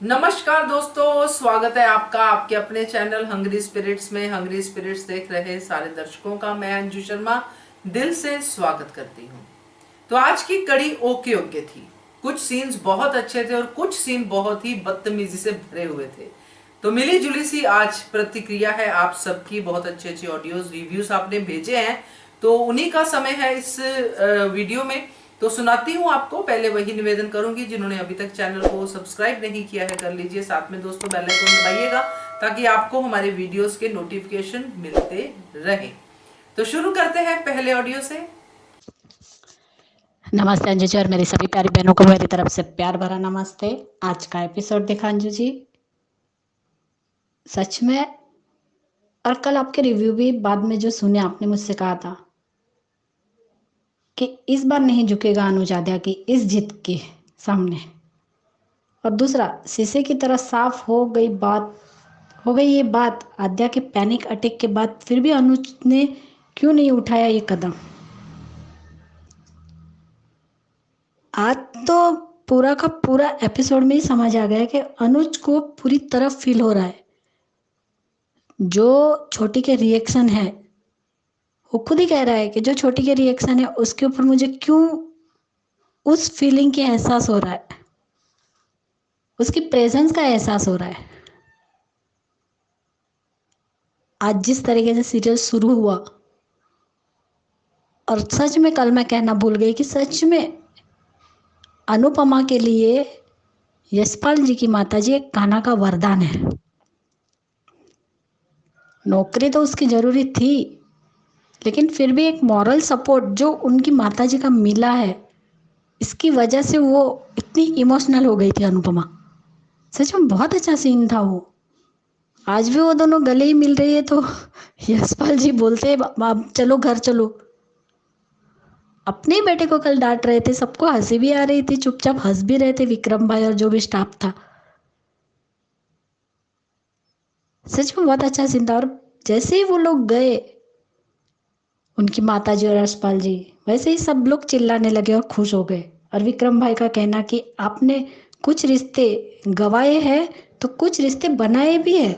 नमस्कार दोस्तों, स्वागत है आपका आपके अपने चैनल हंग्री स्पिरिट्स में। हंग्री स्पिरिट्स देख रहे सारे दर्शकों का मैं अंजू शर्मा दिल से स्वागत करती हूँ। तो आज की कड़ी ओके ओके थी। कुछ सीन्स बहुत अच्छे थे और कुछ सीन बहुत ही बदतमीजी से भरे हुए थे। तो मिली जुली सी आज प्रतिक्रिया है आप सबकी। बहुत अच्छे अच्छे ऑडियोज रिव्यूज आपने भेजे हैं, तो उन्हीं का समय है इस वीडियो में। तो सुनाती हूँ आपको। पहले वही निवेदन करूंगी, जिन्होंने अभी तक चैनल को सब्सक्राइब नहीं किया है कर लीजिए। साथ में दोस्तों बेल आइकन दबाइएगा ताकि आपको हमारे वीडियोस के नोटिफिकेशन मिलते रहे। तो शुरू करते हैं पहले ऑडियो से। नमस्ते अंजू जी और मेरी सभी प्यारी बहनों को मेरी तरफ से प्यार भरा नमस्ते। आज का एपिसोड देखा अंजू जी, सच में। और कल आपके रिव्यू भी बाद में जो सुने, आपने मुझसे कहा था कि इस बार नहीं झुकेगा अनुज आद्या की इस जीत के सामने। और दूसरा, शीशे की तरह साफ हो गई ये बात आद्या के पैनिक अटैक के बाद, फिर भी अनुज ने क्यों नहीं उठाया ये कदम। आज तो पूरा का पूरा एपिसोड में ही समझ आ गया कि अनुज को पूरी तरह फील हो रहा है। जो छोटी के रिएक्शन है, वो खुद ही कह रहा है कि जो छोटी के रिएक्शन है उसके ऊपर मुझे क्यों उस फीलिंग के एहसास हो रहा है, उसकी प्रेजेंस का एहसास हो रहा है। आज जिस तरीके से सीरियल शुरू हुआ, और सच में कल मैं कहना भूल गई कि सच में अनुपमा के लिए यशपाल जी की माताजी एक कान्हा का वरदान है। नौकरी तो उसकी जरूरी थी, लेकिन फिर भी एक मॉरल सपोर्ट जो उनकी माताजी का मिला है, इसकी वजह से वो इतनी इमोशनल हो गई थी अनुपमा। सच में बहुत अच्छा सीन था वो। आज भी वो दोनों गले ही मिल रही है तो यशपाल जी बोलते हैं अब चलो घर चलो। अपने ही बेटे को कल डांट रहे थे, सबको हंसी भी आ रही थी, चुपचाप हंस भी रहे थे विक्रम भाई और जो भी स्टाफ था। सच में बहुत अच्छा सीन था। और जैसे ही वो लोग गए, उनकी माता जी और यशपाल जी, वैसे ही सब लोग चिल्लाने लगे और खुश हो गए। और विक्रम भाई का कहना कि आपने कुछ रिश्ते गंवाए हैं तो कुछ रिश्ते बनाए भी है।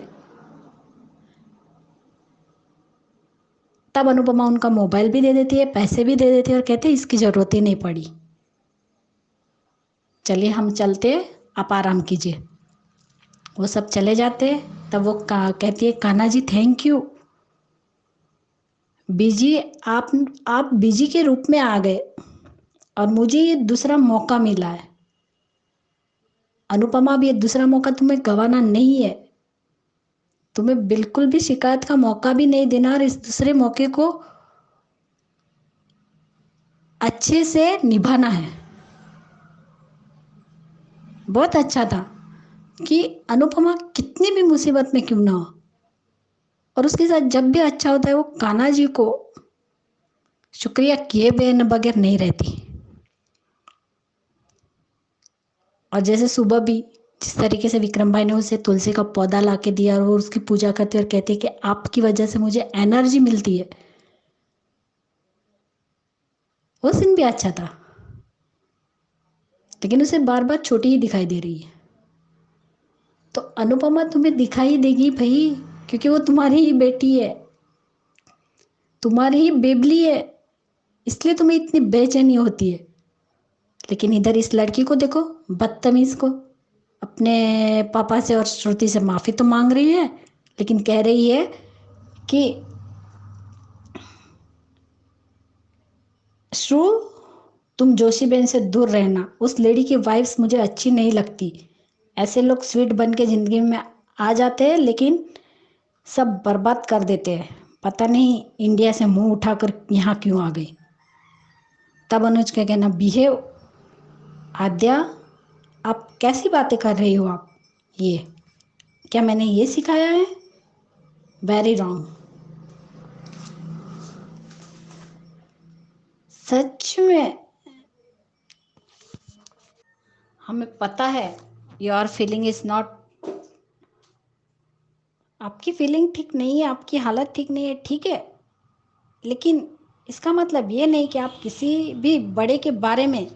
तब अनुपमा उनका मोबाइल भी दे देती है, पैसे भी दे देती है और कहते हैं इसकी जरूरत ही नहीं पड़ी, चलिए हम चलते, आप आराम कीजिए। वो सब चले जाते। तब वो कहती है कान्हा जी थैंक यू, बीजी आप बीजी के रूप में आ गए और मुझे ये दूसरा मौका मिला है। अनुपमा, भी ये दूसरा मौका तुम्हें गंवाना नहीं है, तुम्हें बिल्कुल भी शिकायत का मौका भी नहीं देना और इस दूसरे मौके को अच्छे से निभाना है। बहुत अच्छा था कि अनुपमा कितनी भी मुसीबत में क्यों ना हो, और उसके साथ जब भी अच्छा होता है वो कान्हा जी को शुक्रिया किए बगैर नहीं रहती। और जैसे सुबह भी जिस तरीके से विक्रम भाई ने उसे तुलसी का पौधा ला के दिया और वो उसकी पूजा करती और कहती है कि आपकी वजह से मुझे एनर्जी मिलती है, वो सीन भी अच्छा था। लेकिन उसे बार बार छोटी ही दिखाई दे रही है। तो अनुपमा तुम्हें दिखाई देगी भाई, क्योंकि वो तुम्हारी ही बेटी है, तुम्हारी ही बेबली है, इसलिए तुम्हें इतनी बेचैनी होती है। लेकिन इधर इस लड़की को देखो, बदतमीज को, अपने पापा से और श्रुति से माफी तो मांग रही है, लेकिन कह रही है कि श्रु, तुम जोशी बहन से दूर रहना, उस लेडी की वाइफ्स मुझे अच्छी नहीं लगती। ऐसे लोग स्वीट बन के जिंदगी में आ जाते हैं लेकिन सब बर्बाद कर देते हैं। पता नहीं इंडिया से मुंह उठाकर यहाँ क्यों आ गई। तब अनुज का कहना, बिहेव आद्या, आप कैसी बातें कर रही हो आप, ये क्या मैंने ये सिखाया है? Very wrong. सच में हमें पता है योर फीलिंग इज नॉट, आपकी फीलिंग ठीक नहीं है, आपकी हालत ठीक नहीं है, ठीक है। लेकिन इसका मतलब ये नहीं कि आप किसी भी बड़े के बारे में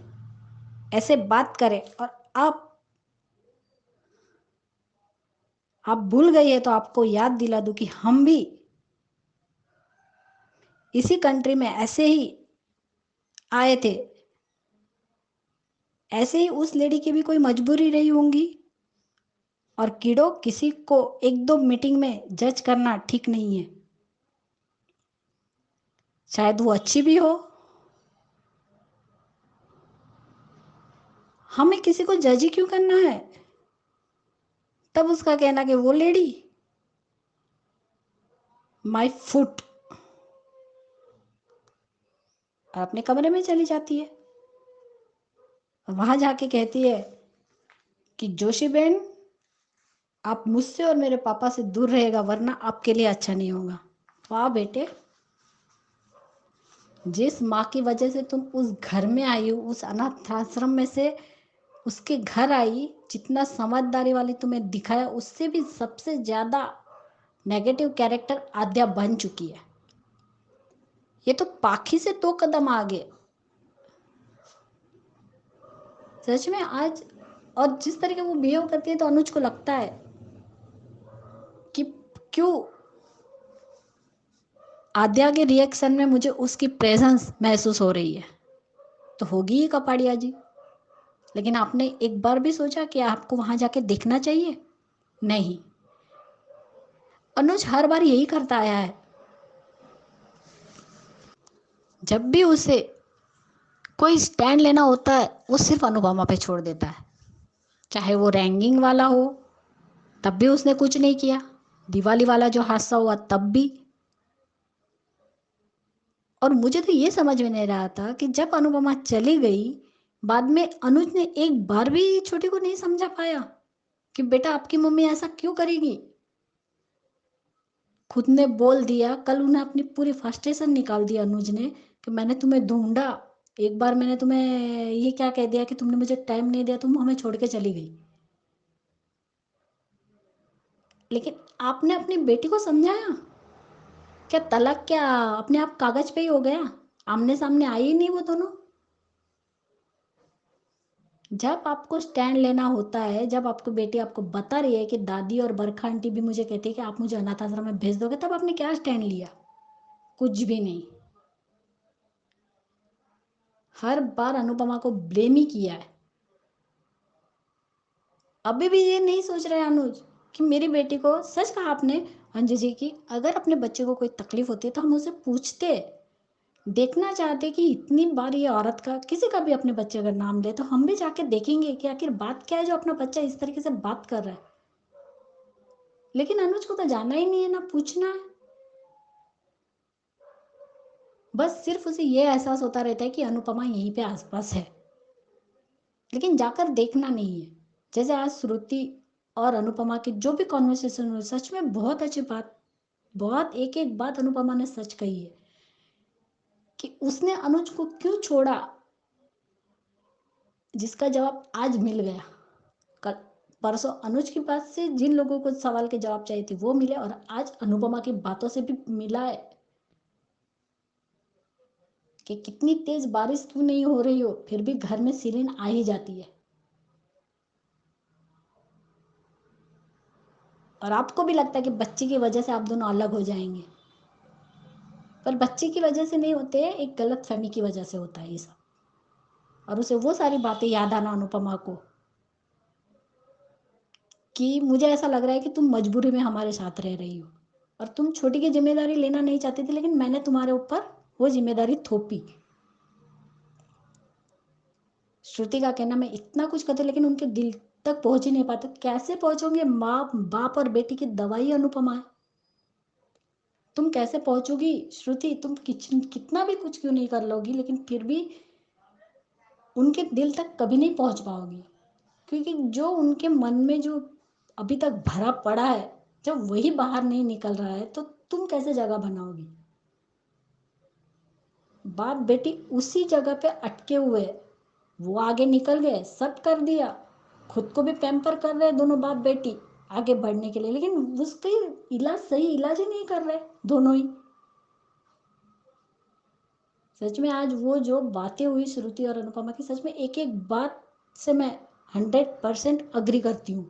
ऐसे बात करें और आप आप भूल गई है तो आपको याद दिला दूं कि हम भी इसी कंट्री में ऐसे ही आए थे, ऐसे ही उस लेडी की भी कोई मजबूरी रही होंगी। और कीड़ो, किसी को एक दो मीटिंग में जज करना ठीक नहीं है। शायद वो अच्छी भी हो, हमें किसी को जज ही क्यों करना है। तब उसका कहना कि वो लेडी माय फुट, और अपने कमरे में चली जाती है। और वहां जाके कहती है कि जोशी बहन, आप मुझसे और मेरे पापा से दूर रहेगा वरना आपके लिए अच्छा नहीं होगा। वाह बेटे, जिस माँ की वजह से तुम उस घर में आई हो, उस अनाथ आश्रम में से उसके घर आई, जितना समझदारी वाली तुम्हें दिखाया, उससे भी सबसे ज्यादा नेगेटिव कैरेक्टर आद्या बन चुकी है। ये तो पाखी से 2 कदम आगे। सच में आज, और जिस तरीके वो बिहेव करती है तो अनुज को लगता है कि क्यों आद्या के रिएक्शन में मुझे उसकी प्रेजेंस महसूस हो रही है। तो होगी ही कपाड़िया जी। लेकिन आपने एक बार भी सोचा कि आपको वहां जाके देखना चाहिए? नहीं। अनुज हर बार यही करता आया है। जब भी उसे कोई स्टैंड लेना होता है वो सिर्फ अनुपमा पे छोड़ देता है। चाहे वो रैंगिंग वाला हो, तब भी उसने कुछ नहीं किया। दिवाली वाला जो हादसा हुआ तब भी। और मुझे तो ये समझ में नहीं रहा था कि जब अनुपमा चली गई, बाद में अनुज ने एक बार भी छोटी को नहीं समझा पाया कि बेटा आपकी मम्मी ऐसा क्यों करेगी। खुद ने बोल दिया, कल उन्हें अपनी पूरी फ्रस्ट्रेशन निकाल दी अनुज ने कि मैंने तुम्हें ढूंढा, एक बार मैंने तुम्हें ये क्या कह दिया कि तुमने मुझे टाइम नहीं दिया, तुम हमें छोड़ के चली गई। लेकिन आपने अपनी बेटी को समझाया क्या? तलाक क्या अपने आप कागज पे ही हो गया? आमने सामने आई ही नहीं वो दोनों। जब आपको स्टैंड लेना होता है, जब आपको बेटी आपको बता रही है कि दादी और बरखा आंटी भी मुझे कहती है कि आप मुझे अनाथ आश्रम में भेज दोगे, तब आपने क्या स्टैंड लिया? कुछ भी नहीं। हर बार अनुपमा को ब्लेम ही किया है। अभी भी ये नहीं सोच रहे अनुज कि मेरी बेटी को, सच कहा आपने अंजू जी की, अगर अपने बच्चे को कोई तकलीफ होती है तो हम उसे पूछते, देखना चाहते कि इतनी बार ये औरत का, किसी का भी अपने बच्चे अगर नाम ले तो हम भी जाके देखेंगे कि आखिर बात क्या है जो अपना बच्चा इस तरीके से बात कर रहा है। लेकिन अनुज को तो जाना ही नहीं है, ना पूछना है। बस सिर्फ उसे ये एहसास होता रहता है कि अनुपमा यहीं पे आसपास है, लेकिन जाकर देखना नहीं है। जैसे आज श्रुति और अनुपमा की जो भी कॉन्वर्सेशन हुई, सच में बहुत अच्छी बात, बहुत एक एक बात अनुपमा ने सच कही है कि उसने अनुज को क्यों छोड़ा, जिसका जवाब आज मिल गया। कल परसों अनुज की बात से जिन लोगों को सवाल के जवाब चाहिए थे वो मिले, और आज अनुपमा की बातों से भी मिला है कि कितनी तेज बारिश क्यों नहीं हो रही हो फिर भी घर में सिरेन आ ही जाती है। और आपको भी लगता है कि बच्चे की वजह से आप दोनों अलग हो जाएंगे, पर बच्चे की वजह से नहीं होते, एक गलत फहमी की वजह से होता है ये सब। और उसे वो सारी बातें याद आना अनुपमा को कि मुझे ऐसा लग रहा है कि तुम मजबूरी में हमारे साथ रह रही हो और तुम छोटी की जिम्मेदारी लेना नहीं चाहती थी, लेकिन मैंने तुम्हारे ऊपर वो जिम्मेदारी थोपी। श्रुति का कहना, मैं इतना कुछ करती लेकिन उनके दिल तक पहुंच ही नहीं पाते। कैसे पहुंचोगे? माँ बाप और बेटी की दवाई अनुपमा है। तुम कैसे पहुंचोगी श्रुति? तुम कितना भी कुछ क्यों नहीं कर लोगी, लेकिन फिर भी उनके दिल तक कभी नहीं पहुंच पाओगी, क्योंकि जो उनके मन में जो अभी तक भरा पड़ा है, जब वही बाहर नहीं निकल रहा है तो तुम कैसे जगह बनाओगी? बाप बेटी उसी जगह पे अटके हुए हैं। वो आगे निकल गए, सब कर दिया, खुद को भी पैम्पर कर रहे दोनों बाप बेटी आगे बढ़ने के लिए, लेकिन उसका इलाज, सही इलाज ही नहीं कर रहे दोनों ही। सच में आज वो जो बातें हुई श्रुति और अनुपमा की, सच में एक एक बात से मैं 100% अग्री करती हूँ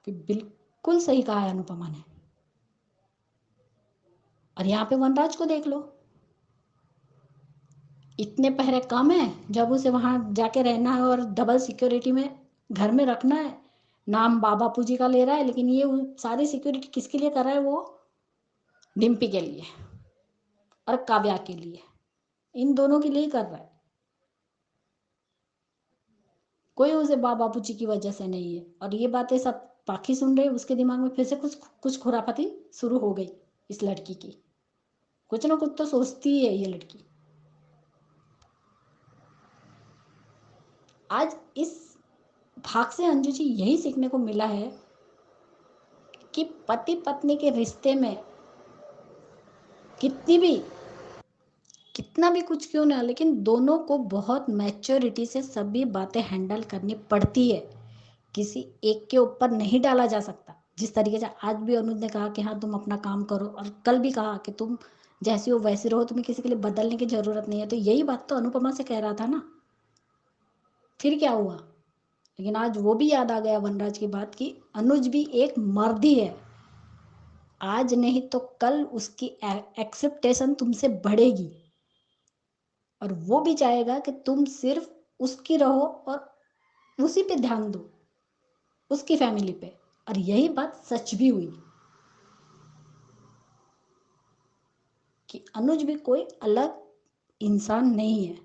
कि बिल्कुल सही कहा है अनुपमा ने। और यहाँ पे वनराज को देख लो, इतने पहरे कम है, जब उसे वहां जाके रहना है और डबल सिक्योरिटी में घर में रखना है, नाम बाबा जी का ले रहा है, लेकिन ये सारी सिक्योरिटी किसके लिए कर रहा है? वो डिम्पी के लिए और काव्या के लिए, इन दोनों के लिए ही कर रहा है। कोई उसे बाबा जी की वजह से नहीं है। और ये बातें सब पाखी सुन रहे, उसके दिमाग में फिर से कुछ कुछ खुराफाती शुरू हो गई इस लड़की की। कुछ ना कुछ तो सोचती ही है ये लड़की। आज इस भाग से अंजू जी यही सीखने को मिला है कि पति पत्नी के रिश्ते में कितना भी कुछ क्यों ना, लेकिन दोनों को बहुत मैच्योरिटी से सभी बातें हैंडल करनी पड़ती है। किसी एक के ऊपर नहीं डाला जा सकता। जिस तरीके से आज भी अनुज ने कहा कि हाँ तुम अपना काम करो, और कल भी कहा कि तुम जैसी हो वैसी रहो, तुम्हें किसी के लिए बदलने की जरूरत नहीं है, तो यही बात तो अनुपमा से कह रहा था ना। फिर क्या हुआ? लेकिन आज वो भी याद आ गया वनराज की बात कि अनुज भी एक मर्द ही है। आज नहीं तो कल उसकी एक्सेप्टेशन तुमसे बढ़ेगी, और वो भी चाहेगा कि तुम सिर्फ उसकी रहो और उसी पे ध्यान दो, उसकी फैमिली पे। और यही बात सच भी हुई कि अनुज भी कोई अलग इंसान नहीं है,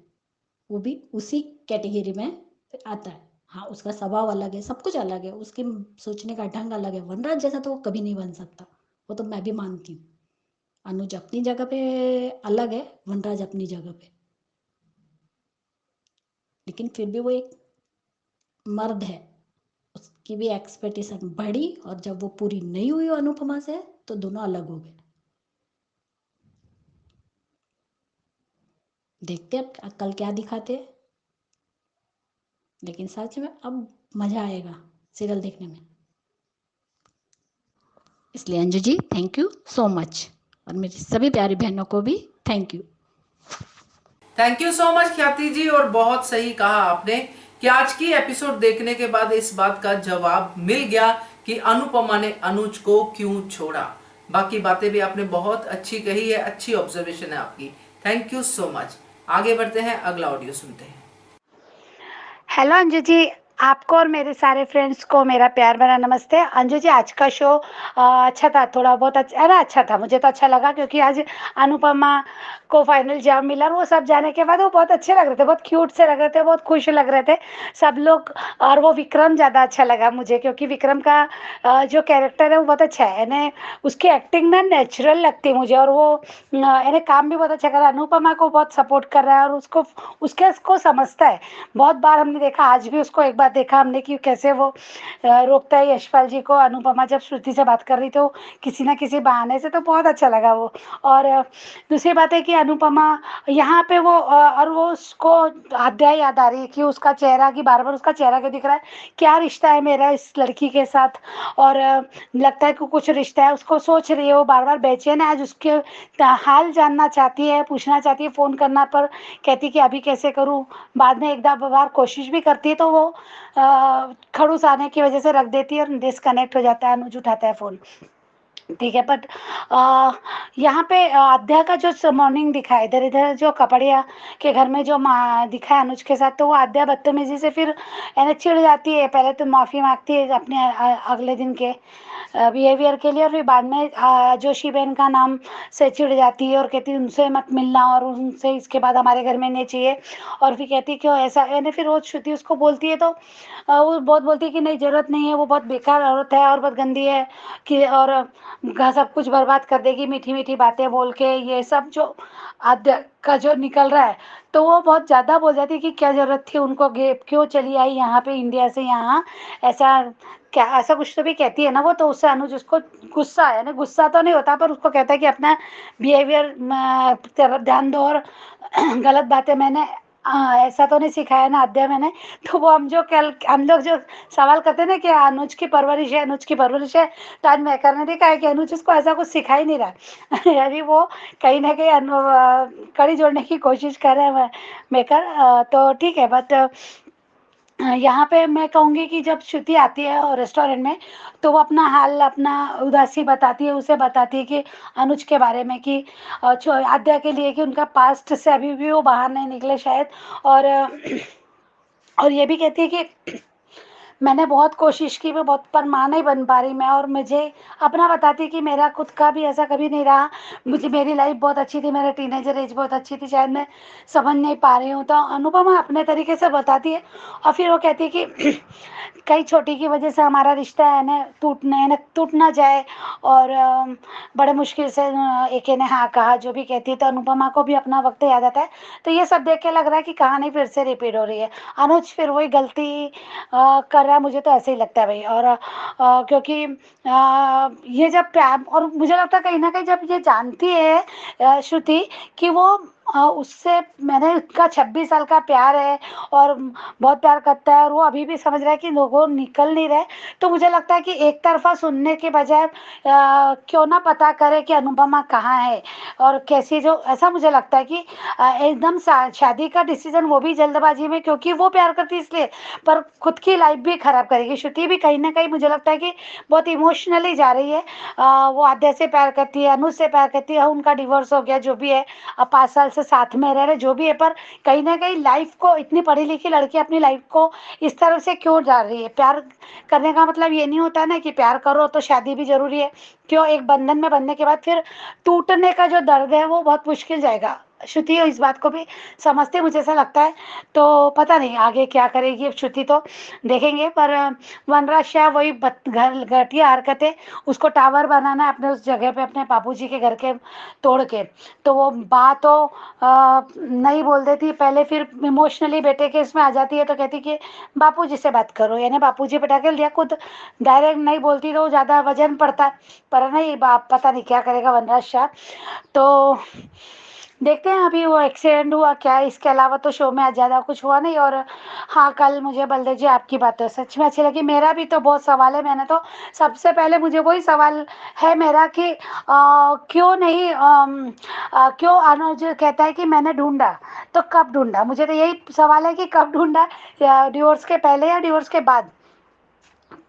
वो भी उसी कैटेगरी में आता है। हाँ, उसका स्वभाव अलग है, सब कुछ अलग है, उसके सोचने का ढंग अलग है। वनराज जैसा तो वो कभी नहीं बन सकता, वो तो मैं भी मानती हूँ। अनुज अपनी जगह पे अलग है, वनराज अपनी जगह पे, लेकिन फिर भी वो एक मर्द है। उसकी भी एक्सपेक्टेशन बढ़ी, और जब वो पूरी नहीं हुई अनुपमा से, तो दोनों अलग हो गए। देखते अब कल क्या दिखाते हैं। लेकिन सच में अब मजा आएगा सीरियल देखने में। इसलिए Anju ji thank you so much, और मेरी सभी प्यारी बहनों को भी thank you. Thank you so much ख्याति जी। और बहुत सही कहा आपने कि आज की एपिसोड देखने के बाद इस बात का जवाब मिल गया कि अनुपमा ने अनुज को क्यों छोड़ा। बाकी बातें भी आपने बहुत अच्छी कही है, अच्छी ऑब्जर्वेशन है आपकी। Thank you so much. आगे बढ़ते हैं, अगला ऑडियो सुनते हैं। हेलो अंजू जी, आपको और मेरे सारे फ्रेंड्स को मेरा प्यार भरा नमस्ते। अंजू जी, आज का शो अच्छा था, थोड़ा बहुत अच्छा था। मुझे तो अच्छा लगा क्योंकि आज अनुपमा को फाइनल जॉब मिला, और वो सब जाने के बाद वो बहुत अच्छे लग रहे थे, बहुत क्यूट से लग रहे थे, बहुत खुश लग रहे थे सब लोग। और वो विक्रम ज़्यादा अच्छा लगा मुझे, क्योंकि विक्रम का जो कैरेक्टर है वो बहुत अच्छा है। यानी उसकी एक्टिंग ना नेचुरल लगती है मुझे, और वो यानी काम भी बहुत अच्छा कर रहा है, अनुपमा को बहुत सपोर्ट कर रहा है, और उसको समझता है। बहुत बार हमने देखा, आज भी उसको एक बार देखा हमने कि कैसे वो रोकता है यशपाल जी को। अनुपमा जब श्रुति से बात कर रही तो किसी ना किसी बहाने से, तो बहुत अच्छा लगा वो। और दूसरी बात है कि अनुपमा यहाँ पे वो और वो उसको अध्याय याद आ रही है कि उसका चेहरा, कि बार बार उसका चेहरा क्यों दिख रहा है, क्या रिश्ता है मेरा इस लड़की के साथ। और लगता है कि कुछ रिश्ता है, उसको सोच रही है, वो बार बार बेचैन है। आज उसके हाल जानना चाहती है, पूछना चाहती है, फ़ोन करना पर कहती कि अभी कैसे करूँ। बाद में एक बार कोशिश भी करती है, तो वो खड़ूस आने की वजह से रख देती है और डिस्कनेक्ट हो जाता है। अनुज उठाता है फ़ोन, ठीक है। बट यहाँ पे अध्या का जो मॉर्निंग दिखा है, इधर इधर जो कपड़िया के घर में जो दिखा है अनुज के साथ, तो वो अध्या बदतमीजी से फिर यानी चिढ़ जाती है। पहले तो माफ़ी मांगती है अपने अगले दिन के बिहेवियर के लिए, और फिर बाद में जोशी बहन का नाम से चिढ़ जाती है और कहती है उनसे मत मिलना, और उनसे इसके बाद हमारे घर में नहीं चाहिए। और फिर कहती है क्यों ऐसा, यानी फिर वो श्रुति उसको बोलती है, तो वो बहुत बोलती है कि नहीं ज़रूरत नहीं है, वो बहुत बेकार औरत है और बहुत गंदी है, कि और सब कुछ बर्बाद कर देगी, मीठी मीठी बातें बोल के। ये सब जो आद्य का जो निकल रहा है, तो वो बहुत ज़्यादा बोल जाती है कि क्या ज़रूरत थी उनको, क्यों चली आई यहाँ पे इंडिया से यहाँ, ऐसा क्या, ऐसा कुछ तो भी कहती है ना वो। तो उससे अनुज उसको गुस्सा है ना, गुस्सा तो नहीं होता, पर उसको कहता है कि अपना बिहेवियर तरफ ध्यान दो, और गलत बातें मैंने ऐसा तो नहीं सिखाया ना अध्याय मैंने। तो वो हम लोग जो सवाल करते हैं ना कि अनुज की परवरिश है, अनुज की परवरिश है, तो आज मेकर ने देखा है कि अनुज उसको ऐसा कुछ सिखा ही नहीं रहा। यानी वो कहीं ना कहीं कड़ी जोड़ने की कोशिश कर रहे हैं मेकर। तो ठीक है, बट यहाँ पे मैं कहूँगी कि जब श्रुति आती है और रेस्टोरेंट में, तो वो अपना हाल, अपना उदासी बताती है, उसे बताती है कि अनुज के बारे में, कि आद्या के लिए, कि उनका पास्ट से अभी भी वो बाहर नहीं निकले शायद। और और ये भी कहती है कि मैंने बहुत कोशिश की, मैं बहुत, पर माँ नहीं बन पा रही मैं। और मुझे अपना बताती कि मेरा खुद का भी ऐसा कभी नहीं रहा, मुझे, मेरी लाइफ बहुत अच्छी थी, मेरा टीनेजर एज बहुत अच्छी थी, शायद मैं समझ नहीं पा रही हूँ। तो अनुपमा अपने तरीके से बताती है। और फिर वो कहती है कि कई छोटी की वजह से हमारा रिश्ता है ना टूट ना जाए। और बड़े मुश्किल से एक ने हाँ कहा, जो भी कहती है। तो अनुपमा को भी अपना वक्त याद आता है। तो ये सब देख के लग रहा है कि कहानी फिर से रिपीट हो रही है, अनुज फिर वही गलती कर रहा है। मुझे तो ऐसे ही लगता है भाई। और क्योंकि ये जब प्यार, और मुझे लगता है कहीं ना कहीं जब ये जानती है श्रुति कि वो उससे, मैंने उसका 26 साल का प्यार है और बहुत प्यार करता है, और वो अभी भी समझ रहा है कि लोगों निकल नहीं रहे। तो मुझे लगता है कि एक तरफा सुनने के बजाय क्यों ना पता करे कि अनुपमा कहाँ है और कैसी, जो ऐसा मुझे लगता है कि एकदम शादी का डिसीजन वो भी जल्दबाजी में, क्योंकि वो प्यार करती है इसलिए, पर खुद की लाइफ भी खराब करेगी। श्रुति भी कहीं ना कहीं मुझे लगता है कि बहुत इमोशनली जा रही है। वो आद्या से प्यार करती है, अनुज से प्यार करती है, उनका डिवोर्स हो गया जो भी है, अब 5 साल से साथ में रह रहे जो भी है, पर कहीं ना कहीं लाइफ को, इतनी पढ़ी लिखी लड़की अपनी लाइफ को इस तरह से क्यों जा रही है। प्यार करने का मतलब ये नहीं होता ना कि प्यार करो तो शादी भी जरूरी है। क्यों, एक बंधन में बंधने के बाद फिर टूटने का जो दर्द है वो बहुत मुश्किल जाएगा। श्रुति इस बात को भी समझती है, मुझे ऐसा लगता है। तो पता नहीं आगे क्या करेगी अब श्रुति, तो देखेंगे। पर वनराज शाह वही घर घटिया हरकतें, उसको टावर बनाना है अपने उस जगह पे, अपने बाबूजी के घर के तोड़ के। तो वो बात तो नहीं बोल देती पहले, फिर इमोशनली बेटे के इसमें आ जाती है, तो कहती कि बापूजी से बात करो, यानी बापूजी पे टाके लिया, खुद डायरेक्ट नहीं बोलती तो ज़्यादा वजन पड़ता। पर नहीं, बाप पता नहीं क्या करेगा वनराज शाह। तो देखते हैं अभी, वो एक्सीडेंट हुआ क्या है, इसके अलावा तो शो में आज ज़्यादा कुछ हुआ नहीं। और हाँ, कल मुझे बलदेव जी आपकी बात सच में अच्छी लगी। मेरा भी तो बहुत सवाल है, मैंने तो सबसे पहले मुझे वही सवाल है मेरा कि क्यों नहीं, क्यों अनुज कहता है कि मैंने ढूंढा, तो कब ढूंढा? मुझे तो यही सवाल है कि कब ढूंढा, डिवोर्स के पहले या डिवोर्स के बाद?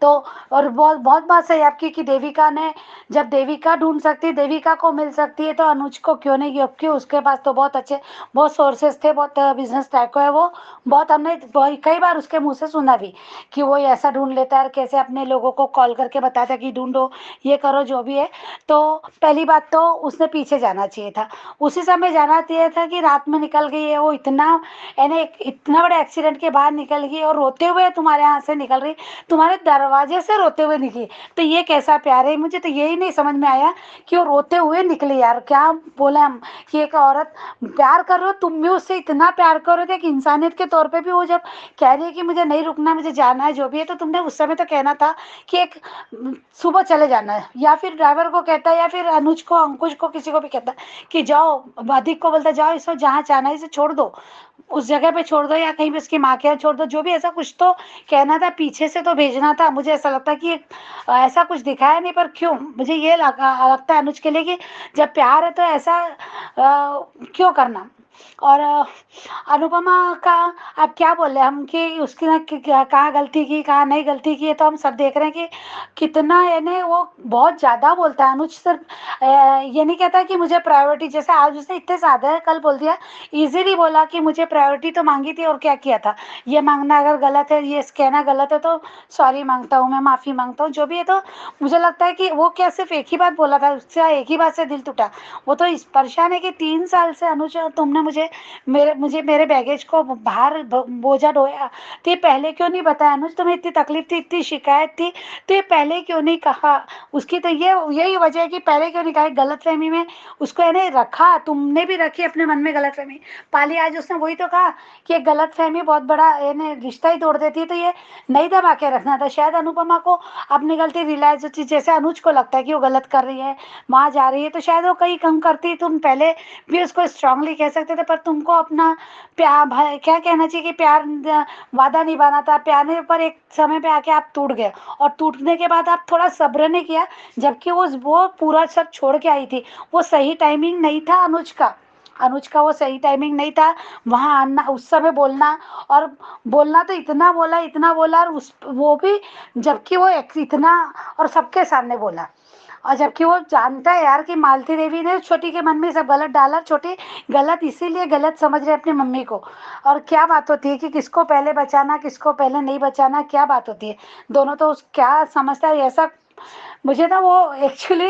तो और बहुत बहुत बात सही आपकी कि देविका ने, जब देविका ढूंढ सकती, देविका को मिल सकती है, तो अनुज को क्यों नहीं? क्यों, उसके पास तो बहुत अच्छे, बहुत सोर्सेस थे, बहुत बिजनेस टाइप का है वो। बहुत हमने कई बार उसके मुंह से सुना भी कि वो ऐसा ढूंढ लेता है, कैसे अपने लोगों को कॉल करके बताता है कि ढूंढो, ये करो, जो भी है। तो पहली बात तो उसने पीछे जाना चाहिए था, उसी समय जाना चाहिए था कि रात में निकल गई है वो, इतना यानी इतना बड़े एक्सीडेंट के बाद निकल गई, और रोते हुए तुम्हारे यहाँ से निकल रही, तुम्हारे दरवाजे से रोते हुए निकली। तो ये कैसा प्यार है? मुझे तो यही नहीं समझ में आया कि वो रोते हुए निकली। यार क्या बोले हम कि एक औरत प्यार कर रहे हो, तुम भी उससे इतना प्यार कर रहे थे कि इंसानियत के तौर पे भी वो जब कह रही है कि मुझे नहीं रुकना, मुझे जाना है, जो भी है, तो तुमने उस समय तो कहना था कि एक सुबह चले जाना है, या फिर ड्राइवर को कहता है, या फिर अनुज को, अंकुश को, किसी को भी कहता कि जाओ, अधिक को बोलता जाओ, इसको जहाँ जाना है इसे छोड़ दो, उस जगह पे छोड़ दो, या कहीं पे उसकी माँ के यहाँ छोड़ दो, जो भी, ऐसा कुछ तो कहना था, पीछे से तो भेजना था। मुझे ऐसा लगता है कि ऐसा कुछ दिखाया नहीं, पर क्यों मुझे ये लगता है अनुज के लिए कि जब प्यार है तो ऐसा क्यों करना। और अनुपमा का अब क्या बोले हम कि उसकी ना कहाँ गलती की, कहाँ नहीं गलती की, ये तो हम सब देख रहे हैं कि कितना, यानी वो बहुत ज़्यादा बोलता है। अनुज सिर्फ ये नहीं कहता कि मुझे प्रायोरिटी, जैसे आज उसने इतने सादा कल बोल दिया, इजीली बोला कि मुझे प्रायोरिटी तो मांगी थी, और क्या किया था। ये मांगना अगर गलत है, ये कहना गलत है, तो सॉरी मांगता हूँ, मैं माफ़ी मांगता हूँ, जो भी है। तो मुझे लगता है कि वो क्या सिर्फ एक ही बात बोला था, उससे एक ही बात से दिल टूटा। वो तो इस परेशान है कि 3 साल से अनुज तुमने मुझे मेरे बैगेज को बाहर बोझा ढोया, तो ये पहले क्यों नहीं बताया? अनुज तुम्हें इतनी तकलीफ थी, इतनी शिकायत थी, तो ये पहले क्यों नहीं कहा? उसकी तो ये यही वजह है कि पहले क्यों नहीं कहा। गलतफहमी में उसको यानी रखा, तुमने भी रखी अपने मन में गलतफहमी पाली। आज उसने वही तो कहा कि एक गलतफहमी बहुत बड़ा यानी रिश्ता ही तोड़ देती है, तो ये नहीं दबा के रखना था। शायद अनुपमा को अपनी गलती रियलाइज होती, जैसे अनुज को लगता है कि वो गलत कर रही है, वहाँ जा रही है, तो शायद वो कहीं कम करती, तुम पहले भी उसको स्ट्रांगली कह सकते थे। पर तुमको अपना प्यार, क्या कहना चाहिए कि प्यार वादा निभाना था, प्यार ने, पर एक समय पे आके आप टूट गए, और टूटने के बाद आप थोड़ा सब्र नहीं किया, जबकि वो पूरा सब छोड़ के आई थी। वो सही टाइमिंग नहीं था अनुज का, अनुज का वो सही टाइमिंग नहीं था वहाँ आना, उस समय बोलना। और बोलना तो इतना बोला और उस वो भी जबकि वो इतना और सबके सामने बोला। और जबकि वो जानता है यार कि मालती देवी ने छोटी के मन में सब गलत डाला, छोटी गलत इसीलिए गलत समझ रहे अपनी मम्मी को। और क्या बात होती है कि किसको पहले बचाना किसको पहले नहीं बचाना, क्या बात होती है। दोनों तो क्या समझता है ऐसा। मुझे ना वो एक्चुअली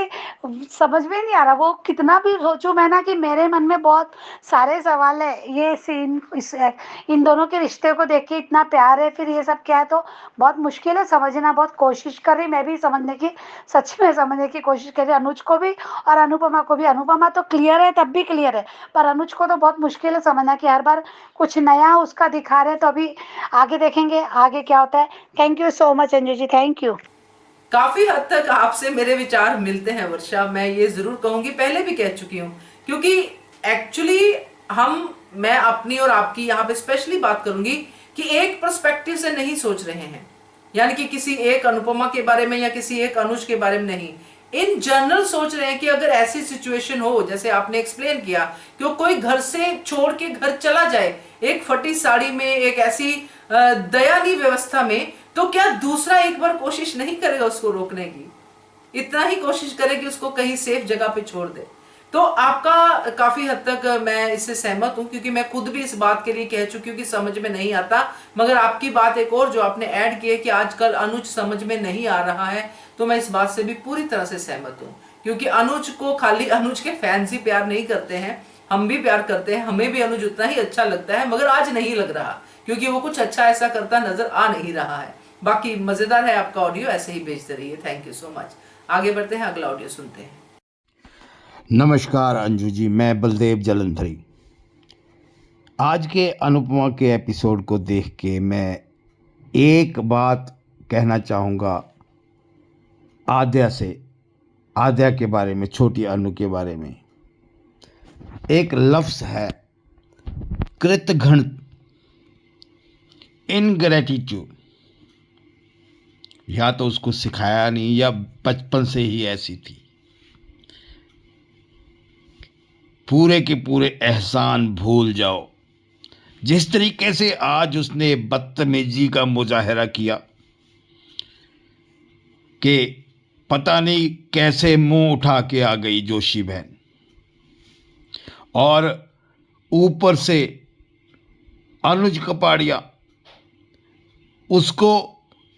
समझ में नहीं आ रहा, वो कितना भी सोचूं मैं ना कि मेरे मन में बहुत सारे सवाल है। ये सीन इन दोनों के रिश्ते को देख के इतना प्यार है, फिर ये सब क्या है, तो बहुत मुश्किल है समझना। बहुत कोशिश कर रही मैं भी समझने की, सच में समझने की कोशिश कर रही अनुज को भी और अनुपमा को भी। अनुपमा तो क्लियर है, तब भी क्लियर है, पर अनुज को तो बहुत मुश्किल है समझना कि हर बार कुछ नया उसका दिखा रहे। तो अभी आगे देखेंगे आगे क्या होता है। Thank you so much Anju ji, thank you. काफी हद तक आपसे मेरे विचार मिलते हैं वर्षा, मैं ये जरूर कहूंगी, पहले भी कह चुकी हूं, क्योंकि एक्चुअली मैं अपनी और आपकी यहाँ पे स्पेशली बात करूंगी कि एक पर्सपेक्टिव से नहीं सोच रहे हैं, यानी कि किसी एक अनुपमा के बारे में या किसी एक अनुज के बारे में नहीं, इन जनरल सोच रहे हैं कि अगर ऐसी सिचुएशन हो जैसे आपने एक्सप्लेन किया कि वो कोई घर से छोड़ के घर चला जाए एक फटी साड़ी में, एक ऐसी दयनीय व्यवस्था में, तो क्या दूसरा एक बार कोशिश नहीं करेगा उसको रोकने की? इतना ही कोशिश करे कि उसको कहीं सेफ जगह पे छोड़ दे। तो आपका काफी हद तक मैं इससे सहमत हूं, क्योंकि मैं खुद भी इस बात के लिए कह चुकी हूं कि समझ में नहीं आता। मगर आपकी बात एक और जो आपने ऐड की है कि आजकल अनुज समझ में नहीं आ रहा है, तो मैं इस बात से भी पूरी तरह से सहमत हूं, क्योंकि अनुज को खाली अनुज के फैंस ही प्यार नहीं करते हैं, हम भी प्यार करते हैं, हमें भी अनुज उतना ही अच्छा लगता है, मगर आज नहीं लग रहा, क्योंकि वो कुछ अच्छा ऐसा करता नजर आ नहीं रहा है। बाकी मजेदार है आपका ऑडियो, ऐसे ही भेजते रहिए। Thank you so much. आगे बढ़ते हैं, अगला ऑडियो सुनते हैं। नमस्कार अंजू जी, मैं बलदेव जलंधरी। आज के अनुपमा के एपिसोड को देख के मैं एक बात कहना चाहूँगा आद्या से, आद्या के बारे में, छोटी अनु के बारे में। एक लफ्ज़ है कृतघ्न, इनग्रेटिट्यूड। या तो उसको सिखाया नहीं या बचपन से ही ऐसी थी। पूरे के पूरे एहसान भूल जाओ। जिस तरीके से आज उसने बदतमीजी का मुजाहरा किया कि पता नहीं कैसे मुंह उठा के आ गई जोशी बहन, और ऊपर से अनुज कपाड़िया, उसको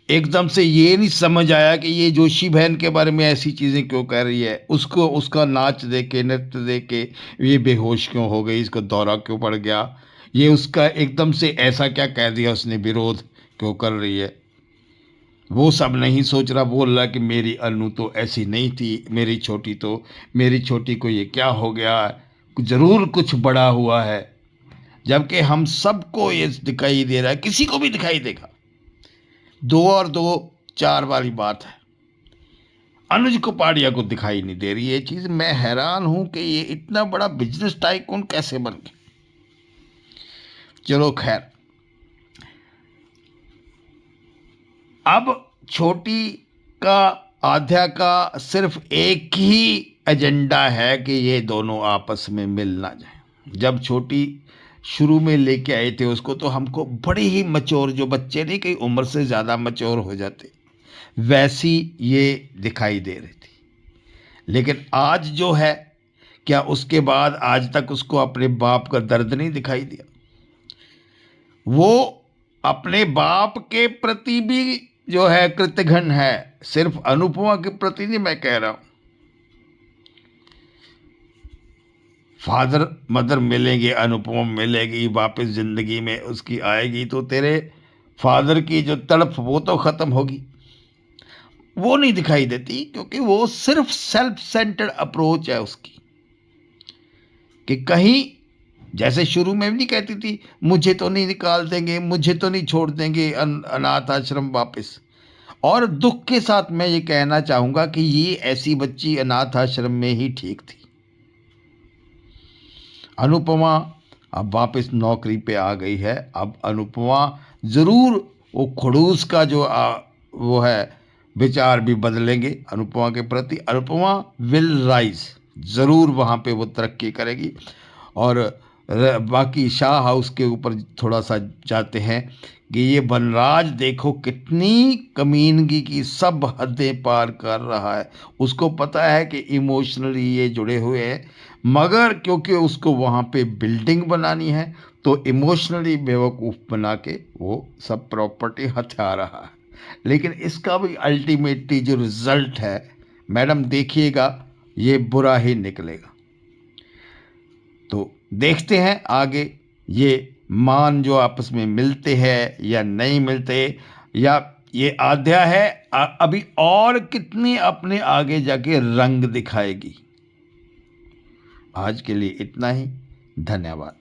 एकदम से ये नहीं समझ आया कि ये जोशी बहन के बारे में ऐसी चीज़ें क्यों कह रही है। उसको उसका नाच देख के, नृत्य देख के ये बेहोश क्यों हो गई, इसको दौरा क्यों पड़ गया, ये उसका एकदम से ऐसा क्या कह दिया उसने, विरोध क्यों कर रही है। वो सब नहीं सोच रहा, बोल रहा कि मेरी अनु तो ऐसी नहीं थी, मेरी छोटी को ये क्या हो गया, ज़रूर कुछ बड़ा हुआ है। जबकि हम सबको ये दिखाई दे रहा है, किसी को भी दिखाई देगा, 2 और 2 4 वाली बात है। अनुज कपाड़िया को दिखाई नहीं दे रही ये चीज़। मैं हैरान हूं कि ये इतना बड़ा बिजनेस टाइकून कैसे बन गया। चलो खैर, अब छोटी का, आद्या का सिर्फ एक ही एजेंडा है कि ये दोनों आपस में मिल ना जाए। जब छोटी शुरू में लेके आए थे उसको, तो हमको बड़े ही मच्योर, जो बच्चे नहीं कई उम्र से ज़्यादा मच्योर हो जाते, वैसी ये दिखाई दे रही थी। लेकिन आज जो है, क्या उसके बाद आज तक उसको अपने बाप का दर्द नहीं दिखाई दिया? वो अपने बाप के प्रति भी जो है कृतघ्न है, सिर्फ अनुपमा के प्रति नहीं मैं कह रहा हूं। फादर मदर मिलेंगे, अनुपमा मिलेगी वापस ज़िंदगी में, उसकी आएगी तो तेरे फादर की जो तड़प वो तो ख़त्म होगी। वो नहीं दिखाई देती, क्योंकि वो सिर्फ सेल्फ सेंटर्ड अप्रोच है उसकी। कि कहीं जैसे शुरू में भी नहीं कहती थी मुझे तो नहीं निकाल देंगे, मुझे तो नहीं छोड़ देंगे अनाथ आश्रम वापस। और दुख के साथ मैं ये कहना चाहूँगा कि ये ऐसी बच्ची अनाथ आश्रम में ही ठीक थी। अनुपमा अब वापस नौकरी पे आ गई है। अब अनुपमा ज़रूर वो खड़ूस का जो वो है विचार भी बदलेंगे अनुपमा के प्रति। अनुपमा विल राइज, ज़रूर वहाँ पे वो तरक्की करेगी। और बाकी शाह हाउस के ऊपर थोड़ा सा जाते हैं कि ये वनराज देखो कितनी कमीनगी की सब हदें पार कर रहा है। उसको पता है कि इमोशनली ये जुड़े हुए हैं, मगर क्योंकि उसको वहाँ पे बिल्डिंग बनानी है तो इमोशनली बेवकूफ़ बना के वो सब प्रॉपर्टी हथिया रहा है। लेकिन इसका भी अल्टीमेटली जो रिजल्ट है मैडम देखिएगा, ये बुरा ही निकलेगा। तो देखते हैं आगे ये मान जो आपस में मिलते हैं या नहीं मिलते, या ये आध्या है अभी और कितनी अपने आगे जाके रंग दिखाएगी। आज के लिए इतना ही, धन्यवाद।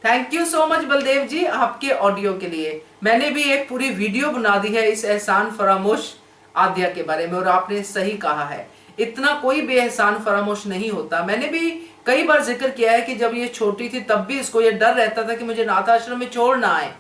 Thank you so much Baldev ji आपके ऑडियो के लिए। मैंने भी एक पूरी वीडियो बना दी है इस एहसान फरामोश आद्या के बारे में, और आपने सही कहा है, इतना कोई बेएहसान फरामोश नहीं होता। मैंने भी कई बार जिक्र किया है कि जब ये छोटी थी तब भी इसको ये डर रहता था कि मुझे अनाथ आश्रम में छोड़ ना आए।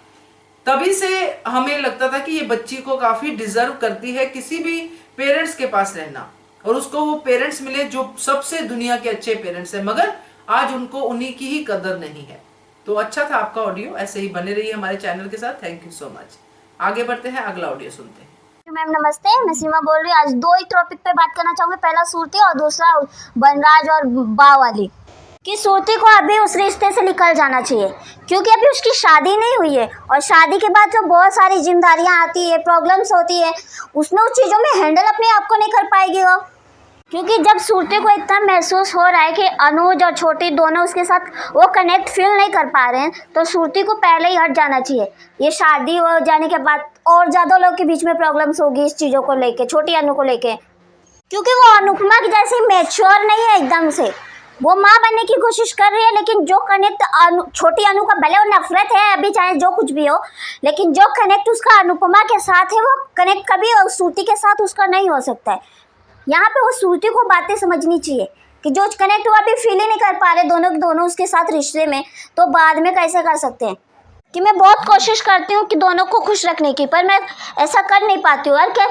तभी से हमें लगता था कि ये बच्ची को काफी डिजर्व करती है किसी भी पेरेंट्स के पास रहना, और उसको वो पेरेंट्स मिले जो सबसे दुनिया के अच्छे पेरेंट्स हैं, मगर आज उनको उन्हीं की ही कदर नहीं है। तो अच्छा था आपका ऑडियो, ऐसे ही बने रहिए हमारे चैनल के साथ। Thank you so much. आगे बढ़ते हैं, अगला ऑडियो सुनते हैं। मैम नमस्ते, मैं सीमा बोल रही हूँ। आज दो ही टॉपिक पे बात करना चाहूँगी, पहला सूरती और दूसरा बनराज और बा वाली। कि सूरती को अभी उस रिश्ते से निकल जाना चाहिए, क्योंकि अभी उसकी शादी नहीं हुई है, और शादी के बाद जो बहुत सारी जिम्मेदारियाँ आती है, प्रॉब्लम्स होती है, उसमें उस चीज़ों में हैंडल अपने आप को नहीं कर पाएगी वो। क्योंकि जब सूरती को इतना महसूस हो रहा है कि अनुज और छोटी दोनों उसके साथ वो कनेक्ट फील नहीं कर पा रहे हैं, तो सूरती को पहले ही हट जाना चाहिए। ये शादी हो जाने के बाद और ज़्यादा लोग के बीच में प्रॉब्लम्स होगी इस चीज़ों को लेके, छोटी अनु को लेके, क्योंकि वो अनुपमा की जैसे मैच्योर नहीं है एकदम से। वो माँ बनने की कोशिश कर रही है, लेकिन जो कनेक्ट छोटी अनु का, भले वो नफरत है अभी चाहे जो कुछ भी हो, लेकिन जो कनेक्ट उसका अनुपमा के साथ है वो कनेक्ट कभी सूरती के साथ उसका नहीं हो सकता है। यहाँ पे वो सूरती को बातें समझनी चाहिए कि जो कनेक्ट वो अभी फील ही नहीं कर पा रहे दोनों उसके साथ रिश्ते में, तो बाद में कैसे कर सकते हैं। कि मैं बहुत कोशिश करती हूँ कि दोनों को खुश रखने की, पर मैं ऐसा कर नहीं पाती हूँ। और क्या